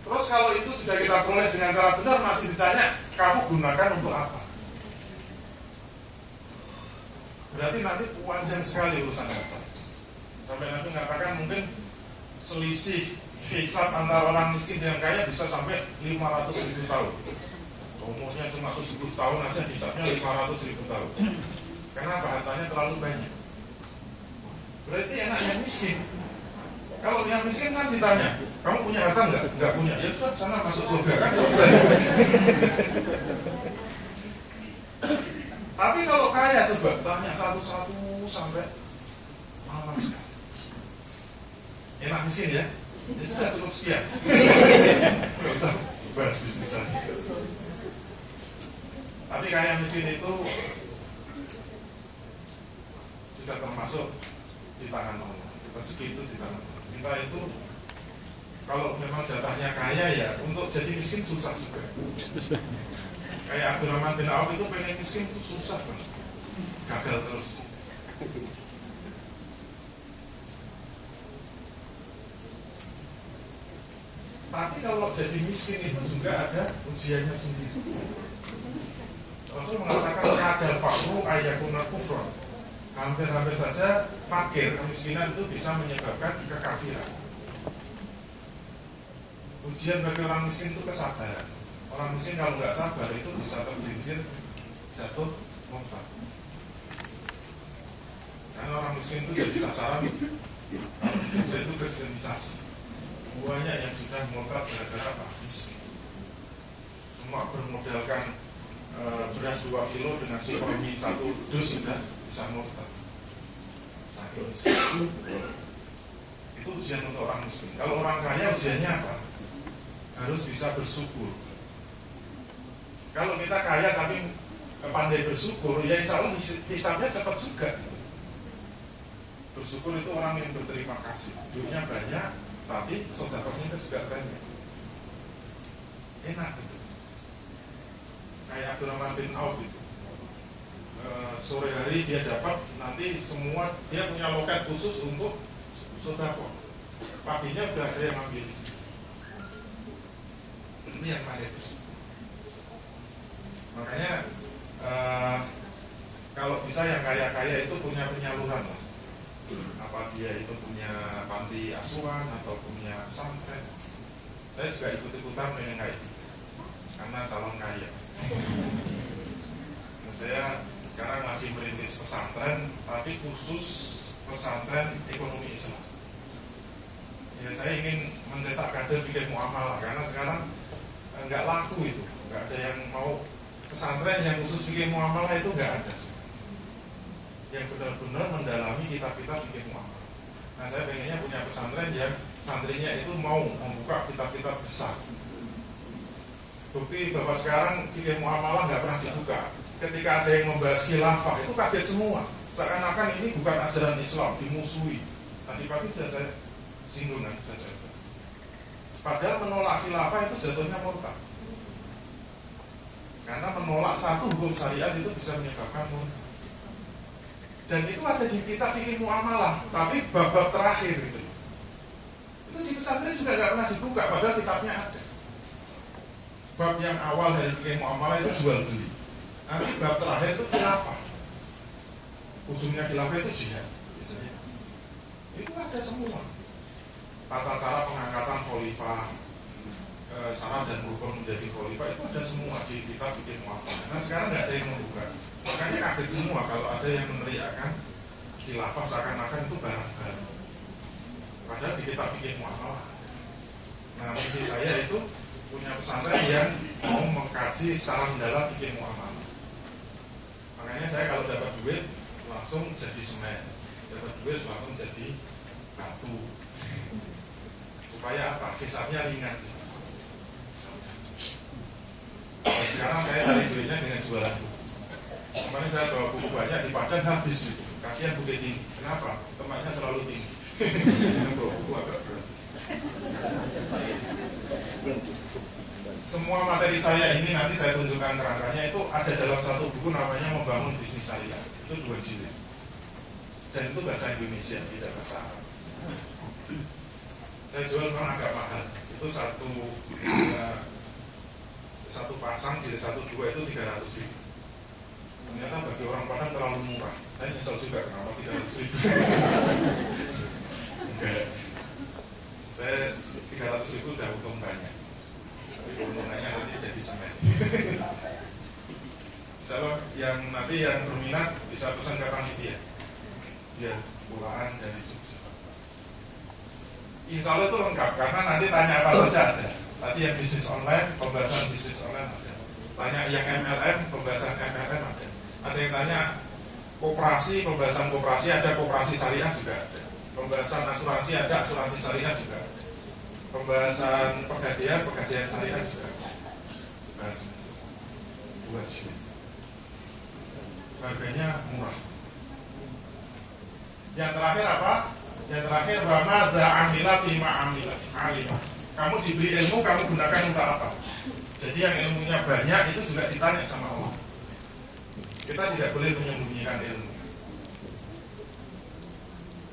Terus kalau itu sudah kita peroleh dengan cara benar, masih ditanya, kamu gunakan untuk apa? Berarti nanti panjang sekali urusan harta. Sampai nanti mengatakan mungkin selisih hisab antara orang miskin dengan kaya bisa sampai 500.000 tahun. Umurnya cuma 70 tahun aja hisabnya 500.000 tahun. Kenapa? Hartanya terlalu banyak. Berarti enak yang miskin. Kalau yang miskin kan ditanya, kamu punya harta enggak? Enggak punya. Ya sudah, sana masuk surga kan selesai. Tapi kalau kaya coba tanya satu-satu sampai malam sekali. Enak di sini ya. Ya sudah cukup sekian. Nggak usah bahas bisnis lagi. Tapi kaya miskin itu sudah termasuk di tangan Allah. Rezeki itu di tangan Allah. Kita itu kalau memang jatahnya kaya ya untuk jadi miskin susah juga. Kayak Abdurrahman bin Auf itu pengen miskin itu susah banget. Gagal terus. Tapi kalau jadi miskin itu juga ada ujiannya sendiri. Rasul mengatakan kadal fakru ayakuna kufron. Hampir-hampir saja fakir, kemiskinan itu bisa menyebabkan kekafiran. Ujian bagi orang miskin itu kesabaran. Orang miskin kalau nggak sabar itu bisa tergelincir jatuh murtad. Karena orang miskin itu jadi sasaran itu kristenisasi. Banyak yang sudah murtad gara-gara apa? Miskin. Cuma bermodalkan beras 2 kilo dengan supermi 1 dus sudah bisa murtad. Satu miskin. Itu ujian untuk orang miskin. Kalau orang kaya ujiannya apa? Harus bisa bersyukur. Kalau kita kaya tapi pandai bersyukur, ya insya Allah hisabnya cepat juga. Bersyukur itu orang yang berterima kasih. Duitnya banyak, tapi sedekahnya juga banyak. Enak gitu. Kayak Abdurrahman bin Auf itu. Sore hari dia dapat nanti semua, dia punya loket khusus untuk sedekah. Paginya udah ada yang ambil di sini. Ini yang pandai bersyukur. Makanya kalau bisa yang kaya-kaya itu punya penyaluran lah. Apa dia itu punya panti asuhan atau punya pesantren. Saya juga ikut-ikutan pengen kayak gitu karena calon kaya. Saya sekarang lagi merintis pesantren, tapi khusus pesantren ekonomi Islam. Ya saya ingin mencetak kader bikin muamalah karena sekarang nggak laku itu, nggak ada yang mau pesantren yang khusus bikin muamalah itu nggak ada. Yang benar-benar mendalami kitab-kitab bikin muamalah. Nah saya pengennya punya pesantren yang santrinya itu mau membuka kitab-kitab besar. Bukti bahwa sekarang bikin muamalah nggak pernah dibuka. Ketika ada yang membahas khilafah itu kaget semua. Seakan-akan ini bukan ajaran Islam, dimusuhi. Tadi pagi sudah saya singgung kan, sudah saya bahas. Padahal menolak khilafah itu jatuhnya murtad. Karena menolak satu hukum syariat itu bisa menyebabkan murtad. Dan itu ada di kitab fikih muamalah, tapi bab-bab terakhir itu di pesantren juga nggak pernah dibuka, padahal kitabnya ada. Bab yang awal dari fikih muamalah itu jual beli. Nanti bab terakhir itu khilafah. Ujungnya khilafah itu jihad, biasanya. Itu ada semua. Tata cara pengangkatan khalifah, syarat dan rukun menjadi khalifah itu ada semua di kitab fikih muamalah. Nah sekarang nggak ada yang membuka. Makanya kaget semua kalau ada yang meneriakan khilafah seakan-akan itu barang baru. Padahal di kitab fikih muamalah. Nah, mimpi saya itu punya pesantren yang mau mengkaji secara mendalam fikih muamalah. Makanya saya kalau dapat duit langsung jadi semen, dapat duit langsung jadi batu. Supaya apa? Hisabnya ringan. Dan sekarang saya cari duitnya dengan jualan buku. Kemarin saya bawa buku banyak di Padang habis itu. Kasihan Bukit Tinggi. Kenapa? Temannya terlalu tinggi. Saya bawa buku agak berat. Semua materi saya ini nanti saya tunjukkan kerangkanya itu ada dalam satu buku namanya Membangun Bisnis Syariah. Itu 2 jilid. Dan itu bahasa Indonesia, tidak bahasa Arab. Saya jual memang agak mahal. Itu satu pasang jilid 1, 2 itu 300.000. Ternyata bagi orang Padang terlalu murah. Saya nyesel juga kenapa 300.000. Enggak. Saya 300.000 udah untung banyak. Tapi keuntungannya nanti jadi semen. Kalau yang nanti yang berminat bisa pesan ke panitia. Biar pulaan dari Jogja. Insya Allah itu lengkap karena nanti tanya apa saja ada. Tadi yang bisnis online, pembahasan bisnis online ada. Tanya yang MLM, pembahasan MLM ada. Ada yang tanya koperasi, pembahasan koperasi ada, koperasi syariah juga ada. Pembahasan asuransi ada, asuransi syariah juga ada. Pembahasan pegadaian, pegadaian syariah juga ada. Bahas buat sini. Harganya murah. Yang terakhir apa? Yang terakhir wa maza amila fima amila alimah. Kamu diberi ilmu, kamu gunakan untuk apa? Jadi yang ilmunya banyak itu juga ditanya sama Allah. Kita tidak boleh menyembunyikan ilmu.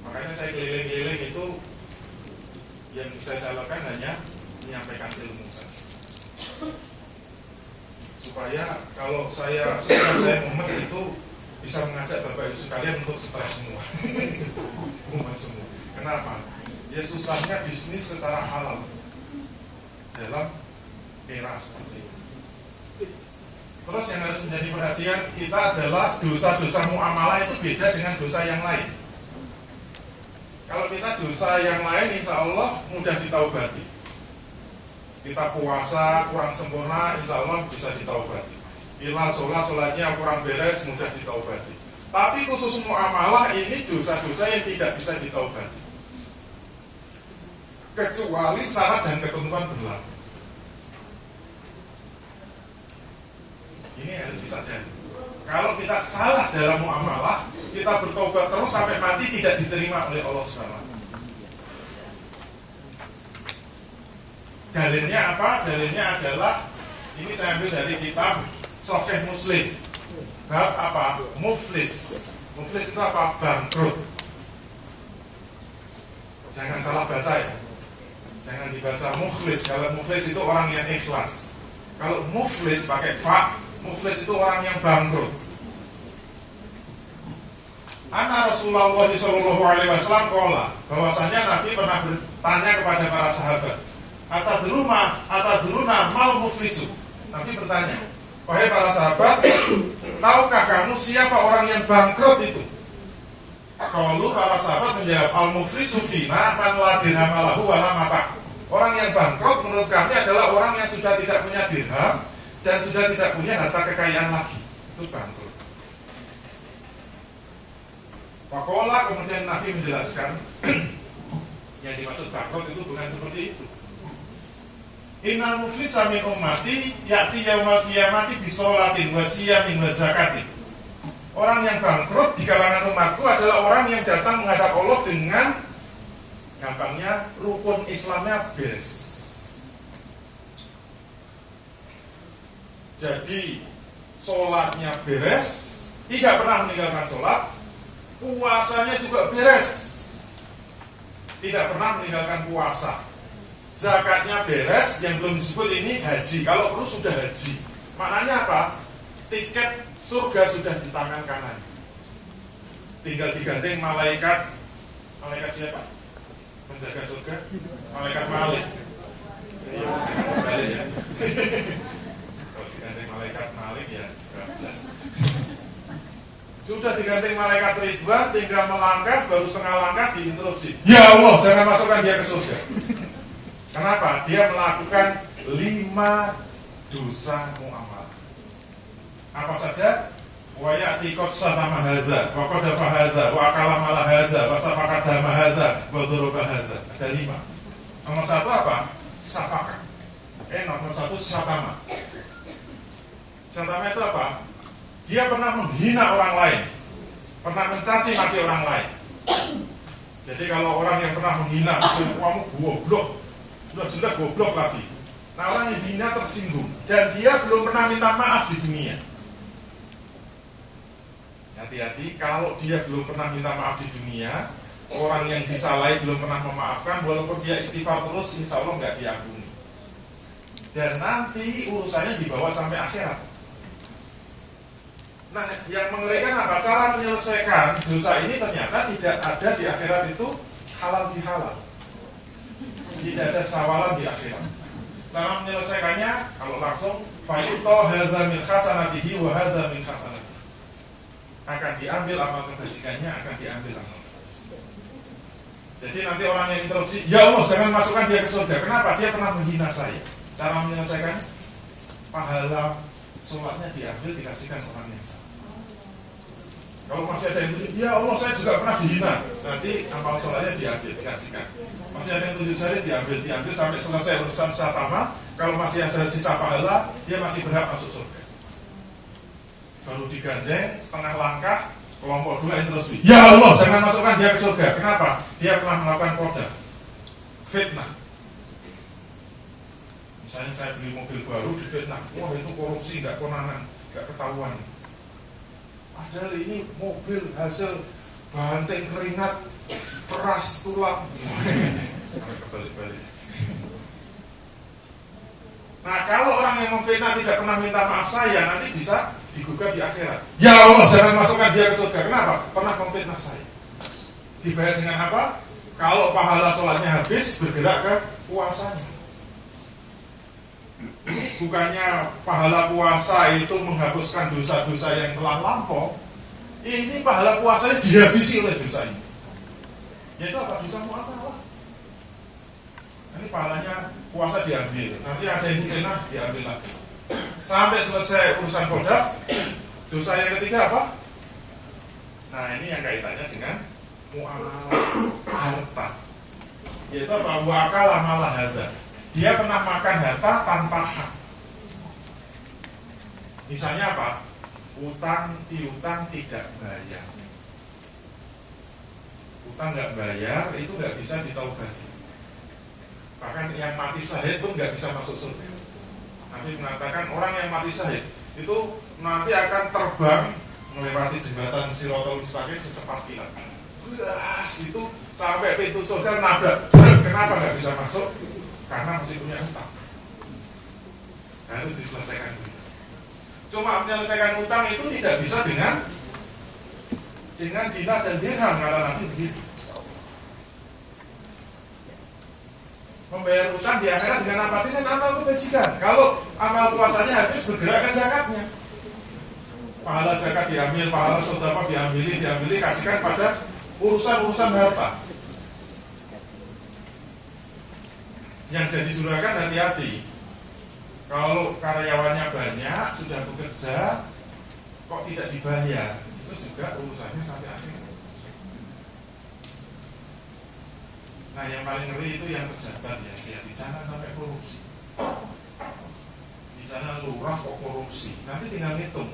Makanya saya keliling-keliling itu yang bisa saya lakukan hanya menyampaikan ilmu saja. Supaya kalau saya mumet itu bisa mengajak Bapak Ibu sekalian untuk stres semua. Mumet semua. Kenapa? Ya susahnya bisnis secara halal dalam era seperti ini. Terus yang harus menjadi perhatian kita adalah dosa-dosa muamalah itu beda dengan dosa yang lain. Kalau kita dosa yang lain insya Allah mudah ditaubati. Kita puasa kurang sempurna insya Allah bisa ditaubati. Bila sholatnya kurang beres mudah ditaubati. Tapi khusus muamalah ini dosa-dosa yang tidak bisa ditaubati, kecuali syarat dan ketentuan berlaku. Ini harus disadari. Kalau kita salah dalam muamalah, kita bertobat terus sampai mati tidak diterima oleh Allah SWT. Dalilnya apa? Dalilnya adalah ini saya ambil dari kitab Sahih Muslim. Bab apa? Muflis. Muflis itu apa? Bangkrut. Jangan salah baca ya. Jangan dibaca muflis. Kalau muflis itu orang yang ikhlas. Kalau muflis pakai fa, muflis itu orang yang bangkrut. Anna Rasulullah Shallallahu Alaihi Wasallam qala, bahwasanya Nabi pernah bertanya kepada para sahabat, atadruna mal muflisu. Nabi bertanya, wahai para sahabat, tahukah kamu siapa orang yang bangkrut itu? Kalau para sahabat menjawab, al muflisu fina man la dirham lahu wa la mata. Orang yang bangkrut menurut kami adalah orang yang sudah tidak punya dirham dan sudah tidak punya harta kekayaan lagi. Itu bangkrut. Pakola kemudian Nabi menjelaskan yang dimaksud bangkrut itu bukan seperti itu. Innal muflisa min ummati ya'ti yaumal qiyamati bi sholatin wa siyamin wa zakatin. Orang yang bangkrut di kalangan umatku adalah orang yang datang menghadap Allah dengan gampangnya rukun Islamnya beres. Jadi sholatnya beres, tidak pernah meninggalkan sholat. Puasanya juga beres, tidak pernah meninggalkan puasa. Zakatnya beres, yang belum disebut ini haji. Kalau perlu sudah haji. Maknanya apa? Tiket surga sudah di tangan kanan. Tinggal digandeng malaikat. Malaikat siapa? Penjaga surga? Malaikat Malik. Ya, balik ya. Kalau digandeng malaikat Malik ya 12. Sudah diganti malaikat Ridwan, tinggal melangkah, baru setengah langkah diinterupsi. Ya Allah, jangan masukkan dia ke surga. Kenapa? Dia melakukan 5 dosa muamalah. Apa saja? Wa ya'ti qad satama hadza, wa qad fahaza, wa akala mala hadza, wa safaka dama hadza, wa dzuraba hadza. Ada 5. Nomor 1 apa? Safaka. Nomor 1 satama. Satama itu apa? Dia pernah menghina orang lain, pernah mencaci maki orang lain. Jadi kalau orang yang pernah menghina, kamu goblok, sudah goblok lagi. Nah orang yang dihina tersinggung dan dia belum pernah minta maaf di dunia. Hati-hati, kalau dia belum pernah minta maaf di dunia, orang yang disalahi belum pernah memaafkan, walaupun dia istighfar terus, insya Allah nggak diampuni. Dan nanti urusannya dibawa sampai akhirat. Nah, yang mengerikan apa? Cara menyelesaikan dosa ini ternyata tidak ada di akhirat itu halal bihalal. Tidak ada sawalan di akhirat. Cara menyelesaikannya, kalau langsung fayuto hadza min hasanatihi wa hadza min hasanatihi. Akan diambil amal kebajikannya, akan diambil amal kebajikan. Jadi nanti orang yang interupsi, ya Allah jangan masukkan dia ke surga. Kenapa? Dia pernah menghina saya. Cara menyelesaikan, pahala sholatnya diambil dikasihkan orang yang sama. Kalau masih ada yang tunjuk, ya Allah saya juga pernah dihina, nanti amal sholatnya diambil, dikasihkan. Masih ada yang tunjuk jari, diambil sampai selesai urusan syatama. Kalau masih ada sisa pahala, dia masih berhak masuk surga. Baru digandeng setengah langkah, kelompok 2 yang terus, ya Allah jangan masukkan dia ke surga. Kenapa? Dia telah melakukan qadhaf, fitnah. Misalnya saya beli mobil baru di fitnah, wah itu korupsi, nggak konangan, nggak ketahuan. Padahal ini mobil hasil banting keringat, peras tulang. Kebalik-balik. Nah kalau orang yang memfitnah tidak pernah minta maaf saya, nanti bisa digugat di akhirat. Ya Allah jangan masukkan dia ke surga. Kenapa? Pernah memfitnah saya. Dibayar dengan apa? Kalau pahala sholatnya habis, bergerak ke puasanya. Bukannya pahala puasa itu menghapuskan dosa-dosa yang telah lampau. Ini pahala puasanya dihabisi oleh dosa ini. Yaitu apa? Dosa muamalah. Ini pahalanya puasa diambil. Nanti ada yang kena diambil lagi. Sampai selesai urusan qadhaf. Dosa yang ketiga apa? Nah ini yang kaitannya dengan muamalah harta. Yaitu apa? Wakala malah hazard. Dia pernah makan harta tanpa hak. Misalnya apa? Utang piutang tidak bayar. Utang nggak bayar itu nggak bisa ditaubati. Bahkan yang mati syahid pun nggak bisa masuk surga. Nabi mengatakan orang yang mati syahid itu nanti akan terbang melewati jembatan Siratal Mustaqim secepat kilat. Beras itu sampai pintu surga nabrak. Kenapa nggak bisa masuk? Karena masih punya hutang. Harus diselesaikan dulu. Cuma menyelesaikan hutang itu tidak bisa dengan dinar dan dirham, kata Nabi begitu. Membayar hutang di akhirat dengan apa? Dengan amal kebajikan. Kalau amal puasanya habis, bergerak ke zakatnya. Pahala zakat diambil, pahala sedekah diambil, kasihkan pada urusan-urusan harta. Yang jadi juragan hati-hati. Kalau karyawannya banyak, sudah bekerja, kok tidak dibayar, itu juga urusannya sampai akhir. Nah yang paling ngeri itu yang pejabat ya, di sana sampai korupsi. Di sana lurah kok korupsi, nanti tinggal hitung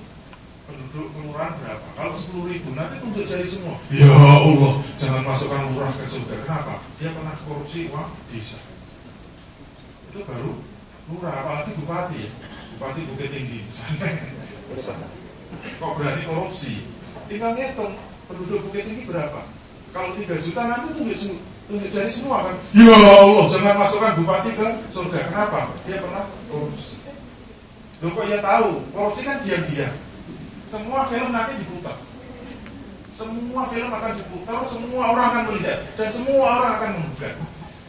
penduduk kelurahan berapa. Kalau 10.000 nanti tunjuk jari semua. Ya Allah, jangan masukkan lurah ke surga. Kenapa? Dia pernah korupsi uang desa. Itu baru lurah, apalagi bupati ya. Bupati Bukit Tinggi misalnya. Kok berani korupsi? Tinggal ngitung penduduk Bukit Tinggi berapa. Kalau 3 juta nanti tunjuk jari semua kan. Ya Allah, jangan masukkan bupati ke surga. Kenapa? Dia pernah korupsi. Loh kok ya tahu? Korupsi kan diam-diam. Semua film nanti diputar. Semua film akan diputar, semua orang akan melihat, dan semua orang akan menggugat.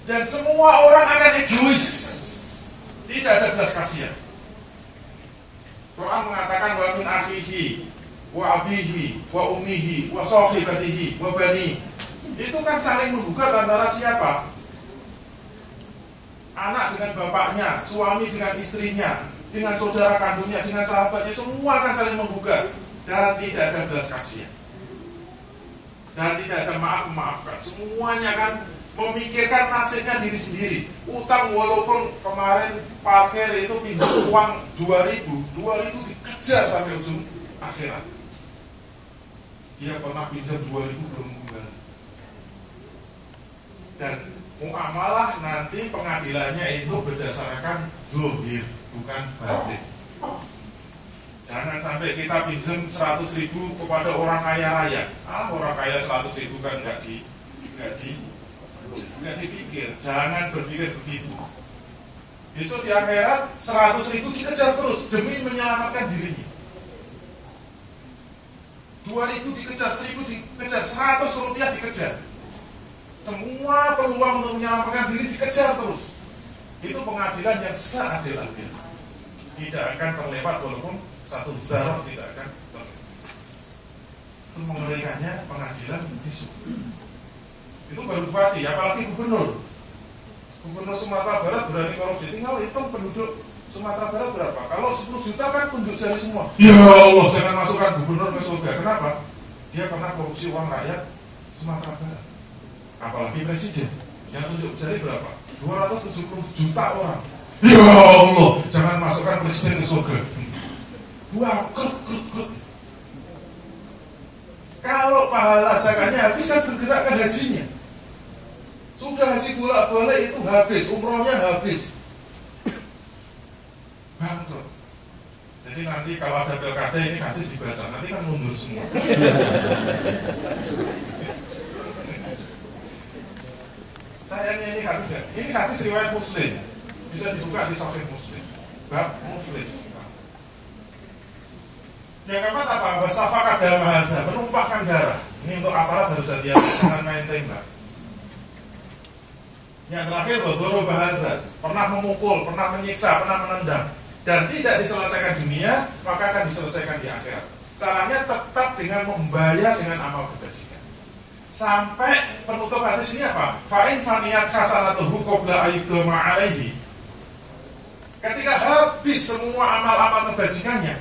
Dan semua orang akan egois. Tidak ada belas kasihan. Quran mengatakan wa min akhihi wa abihi wa ummihi wa sahibatihi wa bani. Itu kan saling menggugat antara siapa? Anak dengan bapaknya, suami dengan istrinya, dengan saudara kandungnya, dengan sahabatnya, semua akan saling menggugat. Dan tidak ada belas kasihan. Dan tidak ada maaf-maafkan. Semuanya kan memikirkan nasibnya diri sendiri. Utang walaupun kemarin parkir itu pinjam uang 2.000 dikejar sampai ujung akhirat. Dia pernah pinjam 2.000 belum kembali. Dan muamalah nanti pengadilannya itu berdasarkan zahir, bukan batin. Jangan sampai kita pinjam 100.000 kepada orang kaya raya. Orang kaya 100.000 kan nggak dipikir. Jangan berpikir begitu. Besok di akhirat 100.000 dikejar terus demi menyelamatkan dirinya. 2.000 dikejar, 1.000 dikejar, 100 rupiah dikejar. Semua peluang untuk menyelamatkan diri dikejar terus. Itu pengadilan yang seadil-adil. Tidak akan terlewat walaupun satu zarah tidak akan terlewat. Itu mengerikannya pengadilan besok. Itu baru bupati, apalagi gubernur. Gubernur Sumatera Barat berani korupsi, tinggal hitung penduduk Sumatera Barat berapa. Kalau 10 juta kan tunjuk jari semua. Ya Allah, jangan masukkan gubernur ke surga. Kenapa? dia pernah korupsi uang rakyat Sumatera Barat. Apalagi presiden yang tunjuk jari berapa? 270 juta orang. Ya Allah, jangan masukkan presiden ke surga. Buang, krut. Kalau pahala zakatnya habis kan bergerak ke hajinya. Sudah haji bolak-balik itu habis, umrohnya habis. Bangkrut. Jadi nanti kalau ada pilkada ini hadis dibaca, nanti kan mundur semua. Sayangnya ini hadis ya. Ini hadis riwayat Muslim. Bisa dibuka di Sahih Muslim. Bab muflis. Yang keempat apa? Bersafakat dalam hadza, menumpahkan darah. Ini untuk aparat harus hati-hati, jangan main tembak. Yang terakhir berdoro bahasa, pernah memukul, pernah menyiksa, pernah menendang, dan tidak diselesaikan dunia, maka akan diselesaikan di akhirat. Caranya tetap dengan membayar dengan amal kebajikan. Sampai penutup hadis ini apa? Fa'in faniyat hasanatuhu qabla ayyudama alaihi. Ketika habis semua amal-amal kebajikannya,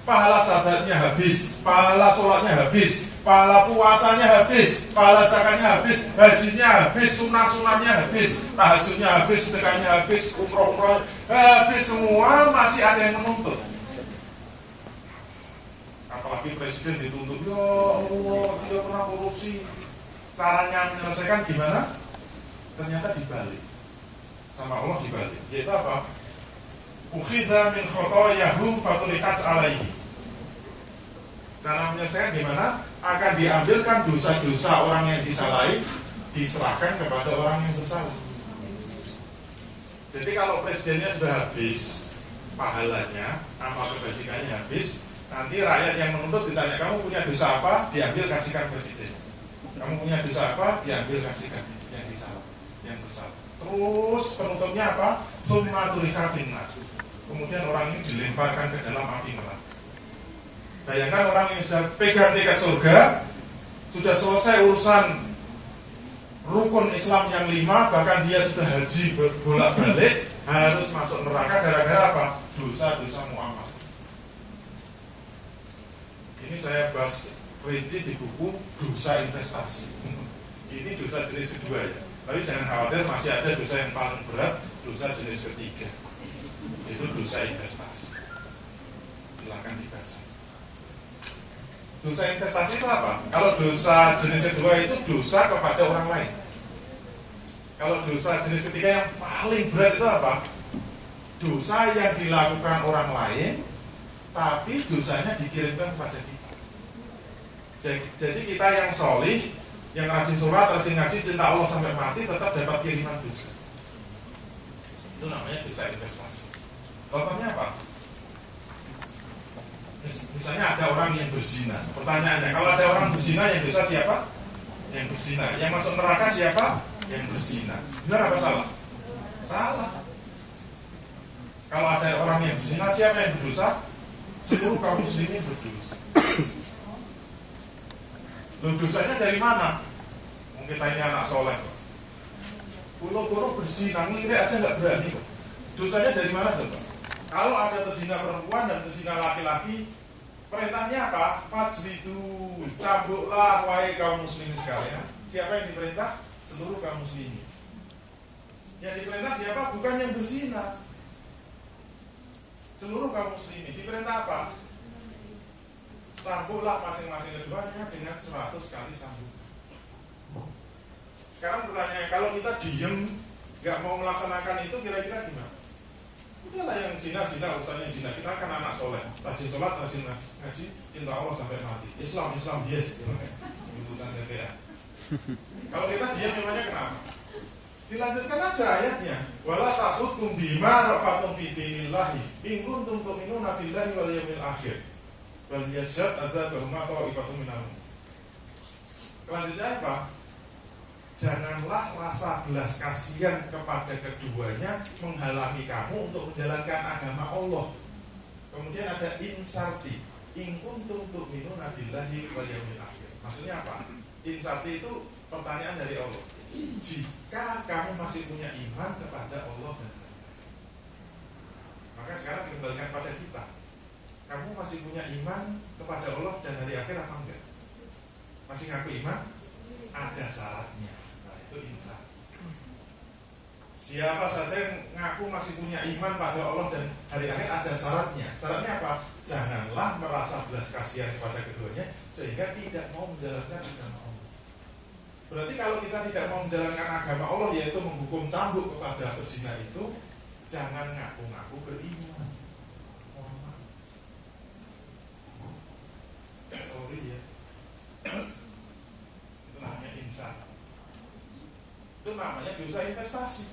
pahala sadatnya habis, pahala sholatnya habis, pahala puasanya habis, pahala zakatnya habis, hajinya habis, sunah-sunahnya habis, tahajudnya habis, sedekahnya habis, umroh-umroh habis semua, masih ada yang menuntut. Apalagi presiden dituntut, ya Allah, tidak pernah korupsi. Caranya menyelesaikan gimana? Ternyata dibalik. Sama Allah dibalik. Yaitu apa? Ukhidha min khotoyahum faturikat alaihi. Cara menyelesaikan gimana? Akan diambilkan dosa-dosa orang yang disalahi, diserahkan kepada orang yang bersalah. Jadi kalau presidennya sudah habis pahalanya, amal kebajikannya habis, nanti rakyat yang menuntut ditanya, kamu punya dosa apa? Diambil kasihkan presiden. Kamu punya dosa apa? Diambil kasihkan yang disalah, yang bersalah. Terus penutupnya apa? Summa turika finnar. Kemudian orang ini dilemparkan ke dalam api neraka. Bayangkan orang yang sudah pegang tiket surga, sudah selesai urusan rukun Islam yang 5, bahkan dia sudah haji bolak-balik, harus masuk neraka gara-gara apa? Dosa-dosa muamalah. Ini saya bahas rinci di buku dosa investasi. Ini dosa jenis kedua ya. Tapi jangan khawatir, masih ada dosa yang paling berat, dosa jenis ketiga. Itu dosa investasi. Silakan dibaca. Dosa investasi itu apa? Kalau dosa jenis kedua itu dosa kepada orang lain. Kalau dosa jenis ketiga yang paling berat itu apa? Dosa yang dilakukan orang lain, tapi dosanya dikirimkan kepada kita. Jadi kita yang solih, yang rajin sholat, rajin ngaji, cinta Allah sampai mati, tetap dapat kiriman dosa. Itu namanya dosa investasi. Contohnya apa? Misalnya ada orang yang berzina. Pertanyaannya, kalau ada orang berzina, yang dosa siapa? Yang berzina. Yang masuk neraka siapa? Yang berzina. Benar apa salah? Salah. Kalau ada orang yang berzina, siapa yang berdosa? Seluruh kaum muslimin berdosa. Loh, dosanya dari mana? Mungkin kita ini anak soleh. Pulau-pulau berzina, ngiri aja nggak berani. Dosanya dari mana coba? Kalau ada pezina perempuan dan pezina laki-laki, perintahnya apa? Fajlidu, cambuklah wahai kaum muslimin sekalian. Siapa yang diperintah? Seluruh kaum muslimin. Yang diperintah siapa? Bukan yang berzina. Seluruh kaum muslimin. Diperintah apa? Cambuklah masing-masing keduanya dengan 100 kali cambuk. Sekarang pertanyaannya, kalau kita diem, nggak mau melaksanakan itu, kira-kira gimana? Udahlah yang zina, urusannya zina. Kita kan anak soleh, rajin sholat, rajin ngaji, cinta Allah sampai mati. Islam, yes. Urusan saya. Kalau kita diam namanya kenapa? Dilanjutkan aja ayatnya. Wala tasudkum bima rafatum fi dinillahi in kuntum tu'minuna billahi wal yawmil akhir. Wal yashhad azabahum ta'ifatun minhum. Kelanjutnya apa? Janganlah rasa belas kasihan kepada keduanya menghalangi kamu untuk menjalankan agama Allah. Kemudian ada insarti, in kuntum tu'minuna billahi wal yawmil akhir. Maksudnya apa? Insarti itu pertanyaan dari Allah. Jika kamu masih punya iman kepada Allah dan maka sekarang dikembalikan pada kita. Kamu masih punya iman kepada Allah dan hari akhir apa enggak? Masih ngaku iman? Ada syaratnya. Nah, itu insan. Siapa saja yang ngaku masih punya iman pada Allah dan hari akhir, ada syaratnya. Syaratnya apa? Janganlah merasa belas kasihan kepada keduanya sehingga tidak mau menjalankan agama Allah. Berarti kalau kita tidak mau menjalankan agama Allah, yaitu menghukum cambuk kepada pezina itu, jangan ngaku-ngaku beriman. Sorry ya. Itu namanya insan. Itu namanya dosa investasi.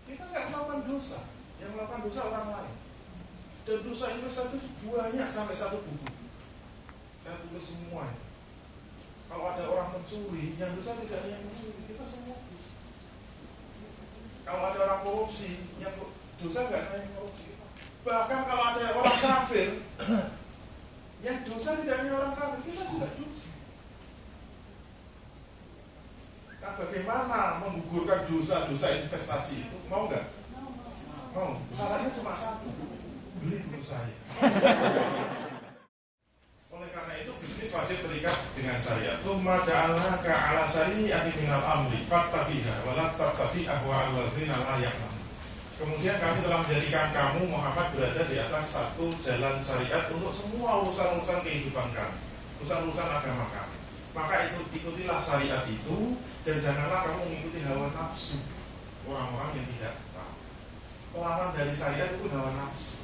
Kita nggak melakukan dosa, yang melakukan dosa orang lain. Dan dosa investasi itu banyak sampai satu buku. Saya tulis semua. Kalau ada orang mencuri, yang dosa tidak hanya yang mencuri, kita semua dosa. Kalau ada orang korupsi, yang dosa nggak hanya yang korupsi. Bahkan kalau ada orang kafir, yang dosa tidak hanya orang kafir, kita juga dosa. Nah, bagaimana menggugurkan dosa-dosa investasi itu? Mau nggak? Mau. Salahnya cuma satu, beli dulu saya. Oleh karena itu bisnis wajib terikat dengan syariat. Tsumma ja'alnaka 'ala syari'atin minal amri fattabiha wa la tattabi' ahwa'al ladzina la ya'lamun. Kemudian kami telah menjadikan kamu Muhammad berada di atas satu jalan syariat untuk semua urusan-urusan kehidupan kami, urusan-urusan agama kami. Maka ikutilah syariat itu dan janganlah kamu mengikuti hawa nafsu orang-orang yang tidak tahu. Pelawan dari syariat itu hawa nafsu.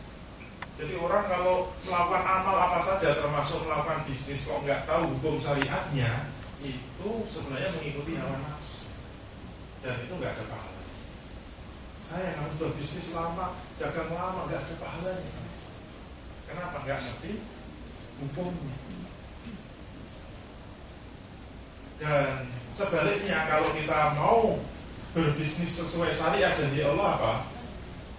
Jadi orang kalau melakukan amal apa saja termasuk melakukan bisnis kok nggak tahu hukum syariatnya, itu sebenarnya mengikuti hawa nafsu. Dan itu nggak ada pahala. Saya yang sudah bisnis lama, dagang lama, nggak ada pahalanya. Kenapa? Nggak ngerti hukumnya. Dan sebaliknya kalau kita mau berbisnis sesuai syariat janji Allah apa?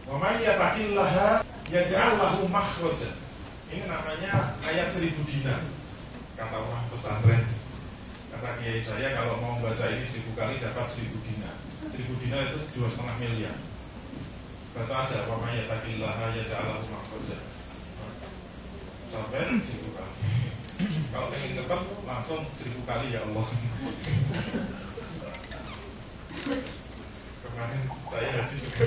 Wa may yattaqillaha yaj'al lahu makhraja. Ini namanya ayat 1000 dinar. Kata orang pesantren, kata kiai saya kalau mau baca ini 1000 kali dapat 1000 dinar. 1000 dinar itu 2,5 miliar. Baca aja wa may yattaqillaha yaj'al lahu makhraja. Sampai 1000 kali. Kalau ingin cepat langsung 1000 kali ya Allah. Kemarin saya haji juga.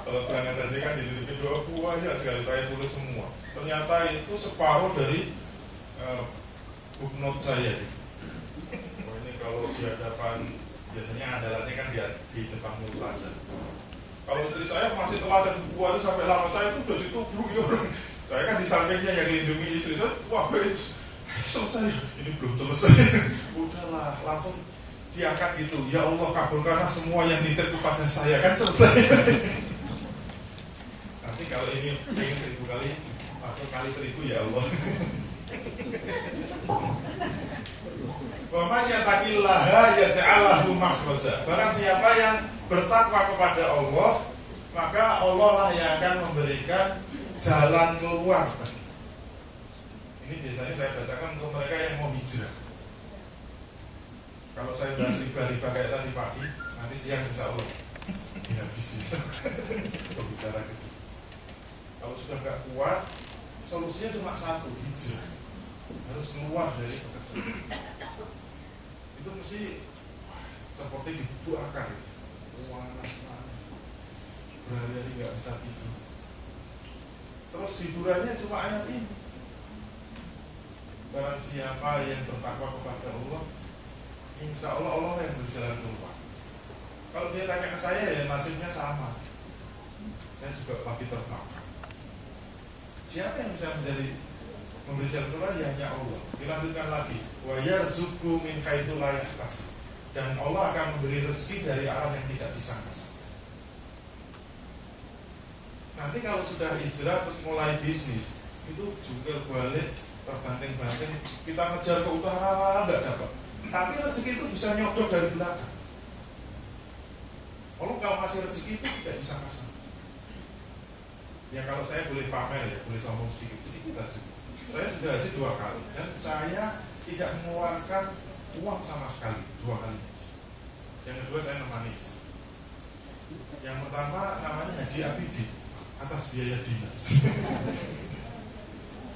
Kalau berangkat haji kan dititipin 2 buah aja sekali saya tulis semua. Ternyata itu separuh dari book note saya. Oh, ini kalau di hadapan biasanya andalannya kan di depan multazam. Kalau istri saya masih telat dan buah itu sampai lama saya itu udah ditubruk ya. Saya kan di sampingnya yang lindungi istri saya. Wah, selesai, ini belum selesai. Udahlah, langsung diangkat gitu. Ya Allah, kabulkanlah semua yang nitip kepada saya, kan selesai. Nanti kalau ini ingin 1000 kali, langsung kali 1000 ya Allah. Wa may yattaqillaha yaj'al lahu makhraja. Barang siapa yang bertakwa kepada Allah, maka Allah lah yang akan memberikan jalan keluar. Ini biasanya saya bacakan untuk mereka yang mau hijrah. Kalau saya bahas riba-riba kayak tadi pagi, nanti siang insya Allah dihabisi. Bicara gitu. Kalau sudah nggak kuat, solusinya cuma satu, hijrah. Harus keluar dari pekerjaan. Itu mesti seperti dibakar. Panas-panas. Berhari-hari nggak bisa tidur. Terus hiburannya cuma ayat ini. Barang siapa yang bertakwa kepada Allah, insya Allah Allah yang berjalan keluar. Kalau dia tanya ke saya ya nasibnya sama. Saya juga lagi tertakwa. Siapa yang bisa memberi jalan keluar? Ya hanya Allah. Dilanjutkan lagi, wa yarzuqhu min haitsu la yahtasib. Dan Allah akan memberi rezeki dari arah yang tidak disangka. Nanti kalau sudah hijrah terus mulai bisnis, itu juga balik terbanting-banting, kita ngejar ke utara nggak dapat. Tapi rezeki itu bisa nyodok dari belakang. Allah kalau masih rezeki itu tidak bisa kasar. Ya kalau saya boleh pamer ya, boleh sombong sedikit aja. Saya sudah haji 2 kali dan saya tidak mengeluarkan uang sama sekali 2 kali. Yang kedua saya nemani istri. Yang pertama namanya Haji Abidi atas biaya dinas.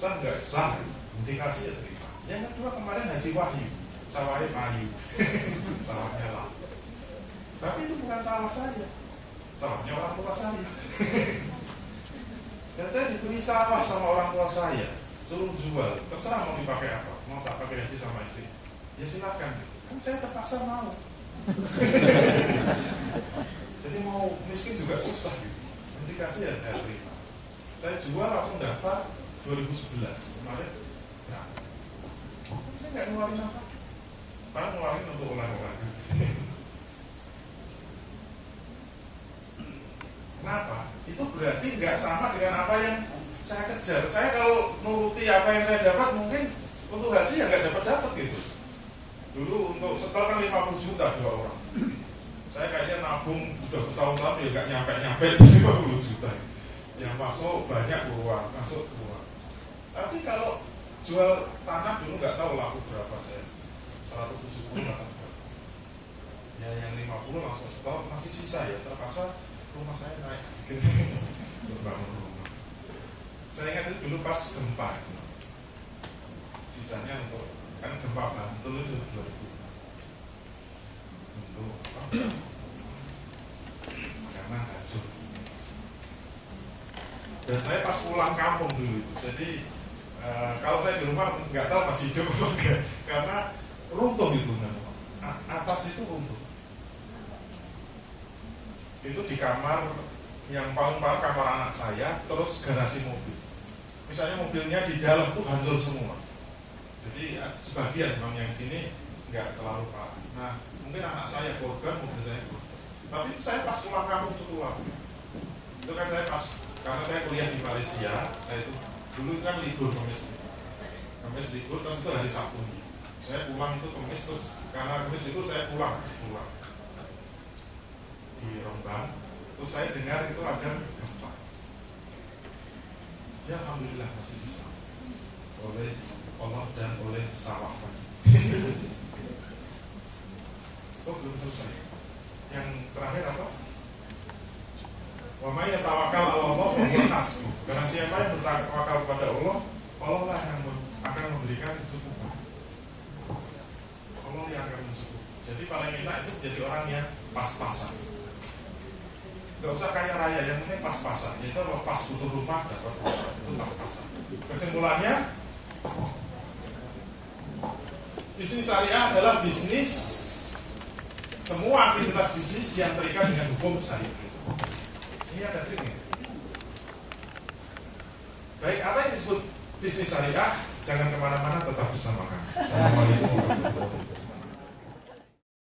Sah nggak? Sah. Dikasih ya terima. Yang kedua kemarin Haji Wahyu, sawahnya Payu, sawahnya lah. Tapi itu bukan sawah saya, sawahnya orang tua saya. Dan saya diberi sawah sama orang tua saya, suruh jual, terserah mau dipakai apa, mau tak pakai haji sama istri, ya silakan. Kan saya terpaksa mau. Jadi mau miskin juga susah gitu. Yang dikasih ya saya terima. Saya jual langsung daftar 2011 kemarin. Nah, saya nggak ngeluarin apa, malah ngeluarin untuk olahraga. Kenapa? Itu berarti nggak sama dengan apa yang saya kejar. Saya kalau nuruti apa yang saya dapat, mungkin untuk haji ya nggak dapat gitu. Dulu untuk setor kan 50 juta 2 orang. Saya kayaknya nabung udah bertahun-tahun ya nggak nyampe 50 juta. Yang masuk banyak keluar, masuk keluar. Tapi kalau jual tanah dulu nggak tahu laku berapa saya, 170 atau berapa. Ya yang 50 langsung setor, masih sisa ya, terpaksa rumah saya naik sedikit untuk bangun rumah. Saya ingat itu dulu pas gempa, sisanya untuk kan gempa Bantul itu 2000 untuk apa? Karena hancur. Dan saya pas pulang kampung dulu itu, jadi kalau saya di rumah nggak tahu masih hidup enggak, karena runtuh itu, atas itu runtuh. Itu di kamar yang paling parah kamar anak saya, terus garasi mobil. Misalnya mobilnya di dalam tuh hancur semua. Jadi sebagian memang yang sini nggak terlalu parah. Nah mungkin anak saya korban, mobil saya korban. Tapi saya pas pulang kampung sekolah. Itu kan saya pas, karena saya kuliah di Malaysia, saya itu dulu kan libur Kamis libur, terus itu hari Sabtu. Saya pulang itu Kamis, terus karena Kamis itu saya pulang di Rembang, terus saya dengar itu ada gempa. Ya alhamdulillah masih bisa oleh Allah dan oleh sawah. Oh belum selesai. Yang terakhir apa? Wa may yatawakkal 'ala Allah fa huwa hasbuh. Karena siapa yang bertawakal kepada Allah, Allah lah yang akan memberikan kecukupan. Allah yang akan mencukupi. Jadi paling enak itu menjadi orang yang pas-pasan. Gak usah kaya raya, yang penting pas-pasan. Itu kalau pas butuh rumah dapat rumah, itu pas-pasan. Kesimpulannya, bisnis syariah adalah bisnis, semua aktivitas bisnis yang terikat dengan hukum syariah. Ini ada triknya. Baik, apa yang disebut bisnis syariah? Jangan kemana-mana, tetap bersama kami. Assalamualaikum warahmatullahi wabarakatuh.